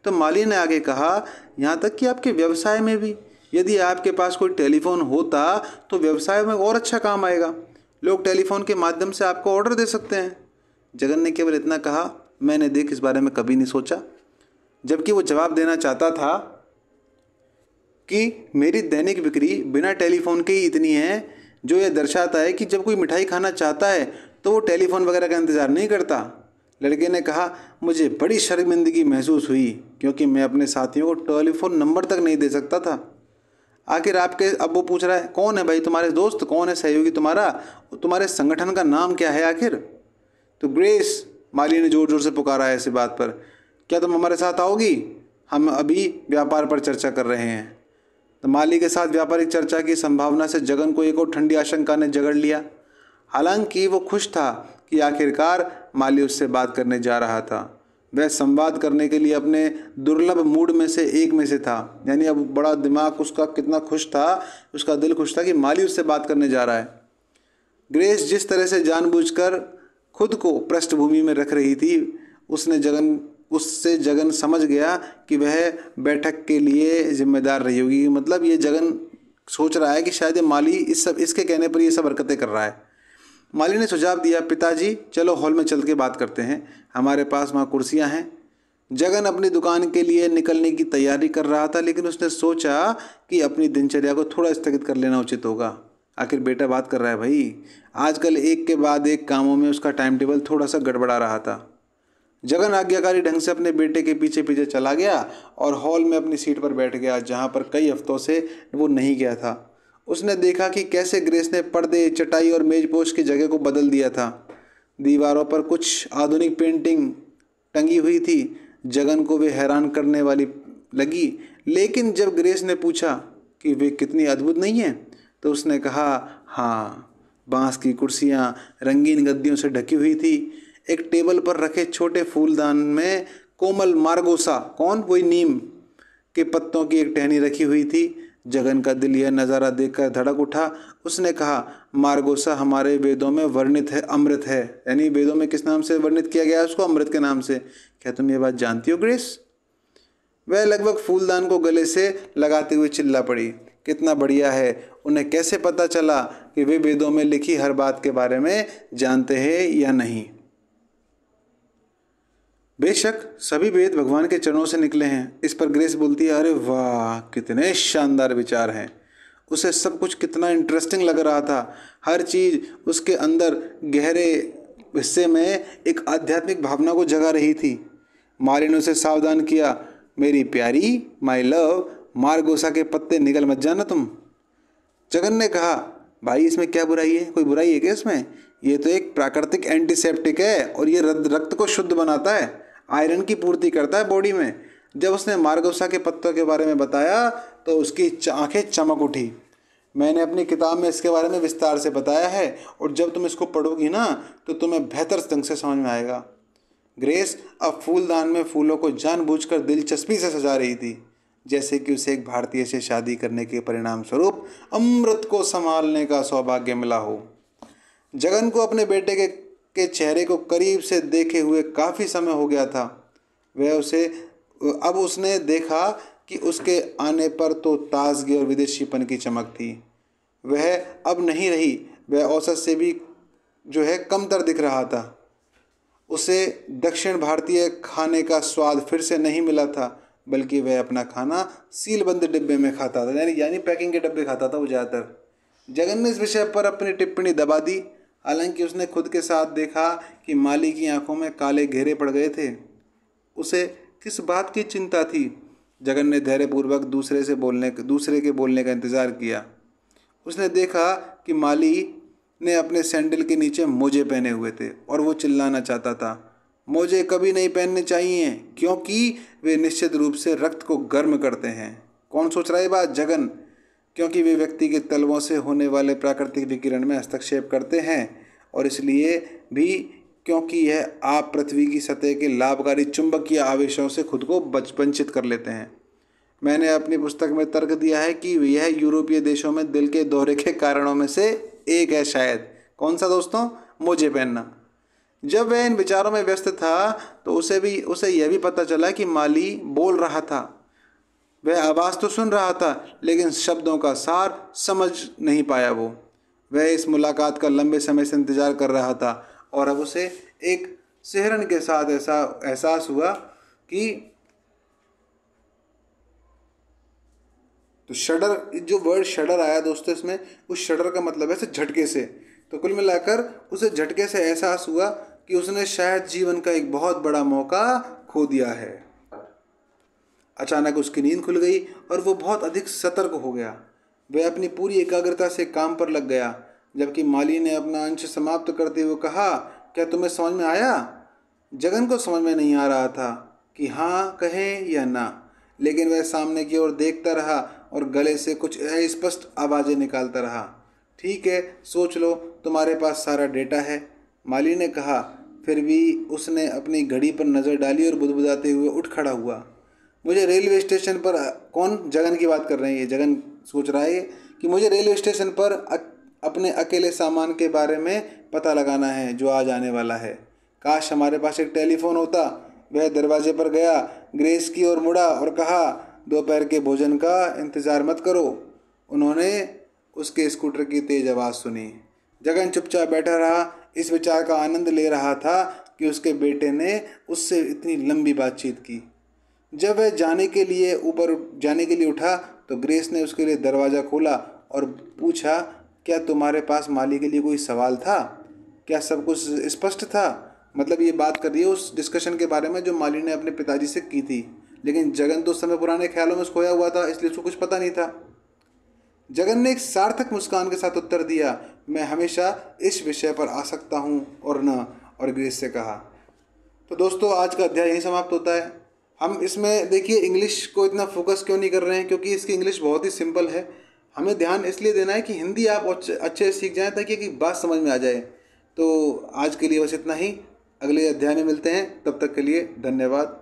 तो माली ने आगे कहा, यहाँ तक कि आपके व्यवसाय में भी यदि आपके पास कोई टेलीफोन होता तो व्यवसाय में और अच्छा काम आएगा। लोग टेलीफोन के माध्यम से आपको ऑर्डर दे सकते हैं। जगन ने केवल इतना कहा, मैंने देख इस बारे में कभी नहीं सोचा। जबकि वो जवाब देना चाहता था कि मेरी दैनिक बिक्री बिना टेलीफोन के ही इतनी है, जो ये दर्शाता है कि जब कोई मिठाई खाना चाहता है तो वो टेलीफोन वगैरह का इंतज़ार नहीं करता। लड़के ने कहा, मुझे बड़ी शर्मिंदगी महसूस हुई क्योंकि मैं अपने साथियों को टेलीफोन नंबर तक नहीं दे सकता था। आखिर आपके, अब वो पूछ रहा है, कौन है भाई तुम्हारे दोस्त, कौन है सहयोगी तुम्हारा, तुम्हारे संगठन का नाम क्या है आखिर? तो ग्रेस, माली ने ज़ोर ज़ोर से पुकारा है इसी बात पर, क्या तुम हमारे साथ आओगी? हम अभी व्यापार पर चर्चा कर रहे हैं। तो माली के साथ व्यापारिक चर्चा की संभावना से जगन को एक और ठंडी आशंका ने जकड़ लिया। हालांकि वो खुश था कि आखिरकार माली उससे बात करने जा रहा था। वह संवाद करने के लिए अपने दुर्लभ मूड में से एक में से था। यानी अब बड़ा दिमाग उसका कितना खुश था, उसका दिल खुश था कि माली उससे बात करने जा रहा है। ग्रेस जिस तरह से जानबूझकर खुद को पृष्ठभूमि में रख रही थी, उससे जगन समझ गया कि वह बैठक के लिए जिम्मेदार रही होगी। मतलब ये जगन सोच रहा है कि शायद ये माली इसके कहने पर ये सब हरकतें कर रहा है। माली ने सुझाव दिया, पिताजी चलो हॉल में चल के बात करते हैं, हमारे पास वहाँ कुर्सियाँ हैं। जगन अपनी दुकान के लिए निकलने की तैयारी कर रहा था, लेकिन उसने सोचा कि अपनी दिनचर्या को थोड़ा स्थगित कर लेना उचित होगा। आखिर बेटा बात कर रहा है भाई। आजकल एक के बाद एक कामों में उसका टाइम टेबल थोड़ा सा गड़बड़ा रहा था। जगन आज्ञाकारी ढंग से अपने बेटे के पीछे पीछे चला गया और हॉल में अपनी सीट पर बैठ गया, जहाँ पर कई हफ्तों से वो नहीं गया था। उसने देखा कि कैसे ग्रेस ने पर्दे, चटाई और मेजपोश की जगह को बदल दिया था। दीवारों पर कुछ आधुनिक पेंटिंग टंगी हुई थी। जगन को वे हैरान करने वाली लगी, लेकिन जब ग्रेस ने पूछा कि वे कितनी अद्भुत नहीं हैं, तो उसने कहा, हाँ, बांस की कुर्सियाँ रंगीन गद्दियों से ढकी हुई थी। एक टेबल पर रखे छोटे फूलदान में कोमल मार्गोसा, कौन, वही नीम के पत्तों की एक टहनी रखी हुई थी। जगन का दिल यह नज़ारा देखकर धड़क उठा। उसने कहा, मार्गोसा हमारे वेदों में वर्णित है, अमृत है। यानी वेदों में किस नाम से वर्णित किया गया है उसको? अमृत के नाम से। क्या तुम ये बात जानती हो ग्रेस? वह लगभग फूलदान को गले से लगाते हुए चिल्ला पड़ी, कितना बढ़िया है। उन्हें कैसे पता चला कि वे वेदों में लिखी हर बात के बारे में जानते हैं या नहीं? बेशक सभी वेद भगवान के चरणों से निकले हैं। इस पर ग्रेस बोलती है, अरे वाह, कितने शानदार विचार हैं। उसे सब कुछ कितना इंटरेस्टिंग लग रहा था। हर चीज़ उसके अंदर गहरे हिस्से में एक आध्यात्मिक भावना को जगा रही थी। माली ने उसे सावधान किया, मेरी प्यारी, माय लव, मार्गोसा के पत्ते निगल मत जाना तुम। जगन ने कहा, भाई इसमें क्या बुराई है? कोई बुराई है क्या इसमें? ये तो एक प्राकृतिक एंटीसेप्टिक है और ये रक्त को शुद्ध बनाता है, आयरन की पूर्ति करता है बॉडी में। जब उसने मार्गोसा के पत्तों के बारे में बताया तो उसकी आंखें चमक उठी। मैंने अपनी किताब में इसके बारे में विस्तार से बताया है और जब तुम इसको पढ़ोगी ना तो तुम्हें बेहतर ढंग से समझ में आएगा। ग्रेस अब फूलदान में फूलों को जानबूझकर दिलचस्पी से सजा रही थी, जैसे कि उसे एक भारतीय से शादी करने के परिणाम स्वरूप अमृत को संभालने का सौभाग्य मिला हो। जगन को अपने बेटे के चेहरे को करीब से देखे हुए काफ़ी समय हो गया था। अब उसने देखा कि उसके आने पर तो ताजगी और विदेशीपन की चमक थी। वह अब नहीं रही, वह औसत से भी कमतर दिख रहा था। उसे दक्षिण भारतीय खाने का स्वाद फिर से नहीं मिला था, बल्कि वह अपना खाना सीलबंद डिब्बे में खाता था, यानी पैकिंग के डब्बे खाता था वो ज़्यादातर। जगन ने इस विषय पर अपनी टिप्पणी दबा दी। हालांकि उसने खुद के साथ देखा कि माली की आंखों में काले घेरे पड़ गए थे। उसे किस बात की चिंता थी? जगन ने धैर्यपूर्वक दूसरे के बोलने का इंतज़ार किया। उसने देखा कि माली ने अपने सैंडल के नीचे मोजे पहने हुए थे और वो चिल्लाना चाहता था। मोजे कभी नहीं पहनने चाहिए क्योंकि वे निश्चित रूप से रक्त को गर्म करते हैं। कौन सोच रहा है ये बात? जगन। क्योंकि वे व्यक्ति के तलवों से होने वाले प्राकृतिक विकिरण में हस्तक्षेप करते हैं और इसलिए भी क्योंकि यह आप पृथ्वी की सतह के लाभकारी चुंबकीय आवेशों से खुद को वंचित कर लेते हैं। मैंने अपनी पुस्तक में तर्क दिया है कि यह यूरोपीय देशों में दिल के दौरे के कारणों में से एक है शायद। कौन सा दोस्तों? मोजे पहनना। जब वह इन विचारों में व्यस्त था तो उसे यह भी पता चला कि माली बोल रहा था। वह आवाज़ तो सुन रहा था लेकिन शब्दों का सार समझ नहीं पाया। वो वह इस मुलाकात का लंबे समय से इंतजार कर रहा था और अब उसे एक सिहरन के साथ ऐसा एहसास हुआ कि तो शडर, जो वर्ड शडर आया दोस्तों इसमें, उस शडर का मतलब है झटके से। तो कुल मिलाकर उसे झटके से एहसास हुआ कि उसने शायद जीवन का एक बहुत बड़ा मौका खो दिया है। अचानक उसकी नींद खुल गई और वो बहुत अधिक सतर्क हो गया। वह अपनी पूरी एकाग्रता से काम पर लग गया, जबकि माली ने अपना अंश समाप्त करते हुए कहा, क्या तुम्हें समझ में आया? जगन को समझ में नहीं आ रहा था कि हाँ कहें या ना, लेकिन वह सामने की ओर देखता रहा और गले से कुछ अस्पष्ट आवाज़ें निकालता रहा। ठीक है, सोच लो, तुम्हारे पास सारा डेटा है, माली ने कहा। फिर भी उसने अपनी घड़ी पर नज़र डाली और बुदबुदाते हुए उठ खड़ा हुआ। मुझे रेलवे स्टेशन पर कौन जगन की बात कर रहे हैं? ये जगन सोच रहा है कि मुझे रेलवे स्टेशन पर अपने अकेले सामान के बारे में पता लगाना है जो आज आने वाला है। काश हमारे पास एक टेलीफोन होता। वह दरवाजे पर गया, ग्रेस की ओर मुड़ा और कहा, दोपहर के भोजन का इंतज़ार मत करो। उन्होंने उसके स्कूटर की तेज़ आवाज़ सुनी। जगन चुपचाप बैठा रहा, इस विचार का आनंद ले रहा था कि उसके बेटे ने उससे इतनी लंबी बातचीत की। जब वह जाने के लिए उठा तो ग्रेस ने उसके लिए दरवाज़ा खोला और पूछा, क्या तुम्हारे पास माली के लिए कोई सवाल था? क्या सब कुछ स्पष्ट था? मतलब ये बात कर रही है उस डिस्कशन के बारे में जो माली ने अपने पिताजी से की थी। लेकिन जगन तो उस समय पुराने ख्यालों में खोया हुआ था, इसलिए उसको कुछ पता नहीं था। जगन ने एक सार्थक मुस्कान के साथ उत्तर दिया, मैं हमेशा इस विषय पर आ सकता हूँ और न, और ग्रेस से कहा। तो दोस्तों आज का अध्याय यहीं समाप्त होता है। हम इसमें देखिए इंग्लिश को इतना फोकस क्यों नहीं कर रहे हैं, क्योंकि इसकी इंग्लिश बहुत ही सिंपल है। हमें ध्यान इसलिए देना है कि हिंदी आप अच्छे से सीख जाएं ताकि एक बात समझ में आ जाए। तो आज के लिए बस इतना ही, अगले अध्याय में मिलते हैं, तब तक के लिए धन्यवाद।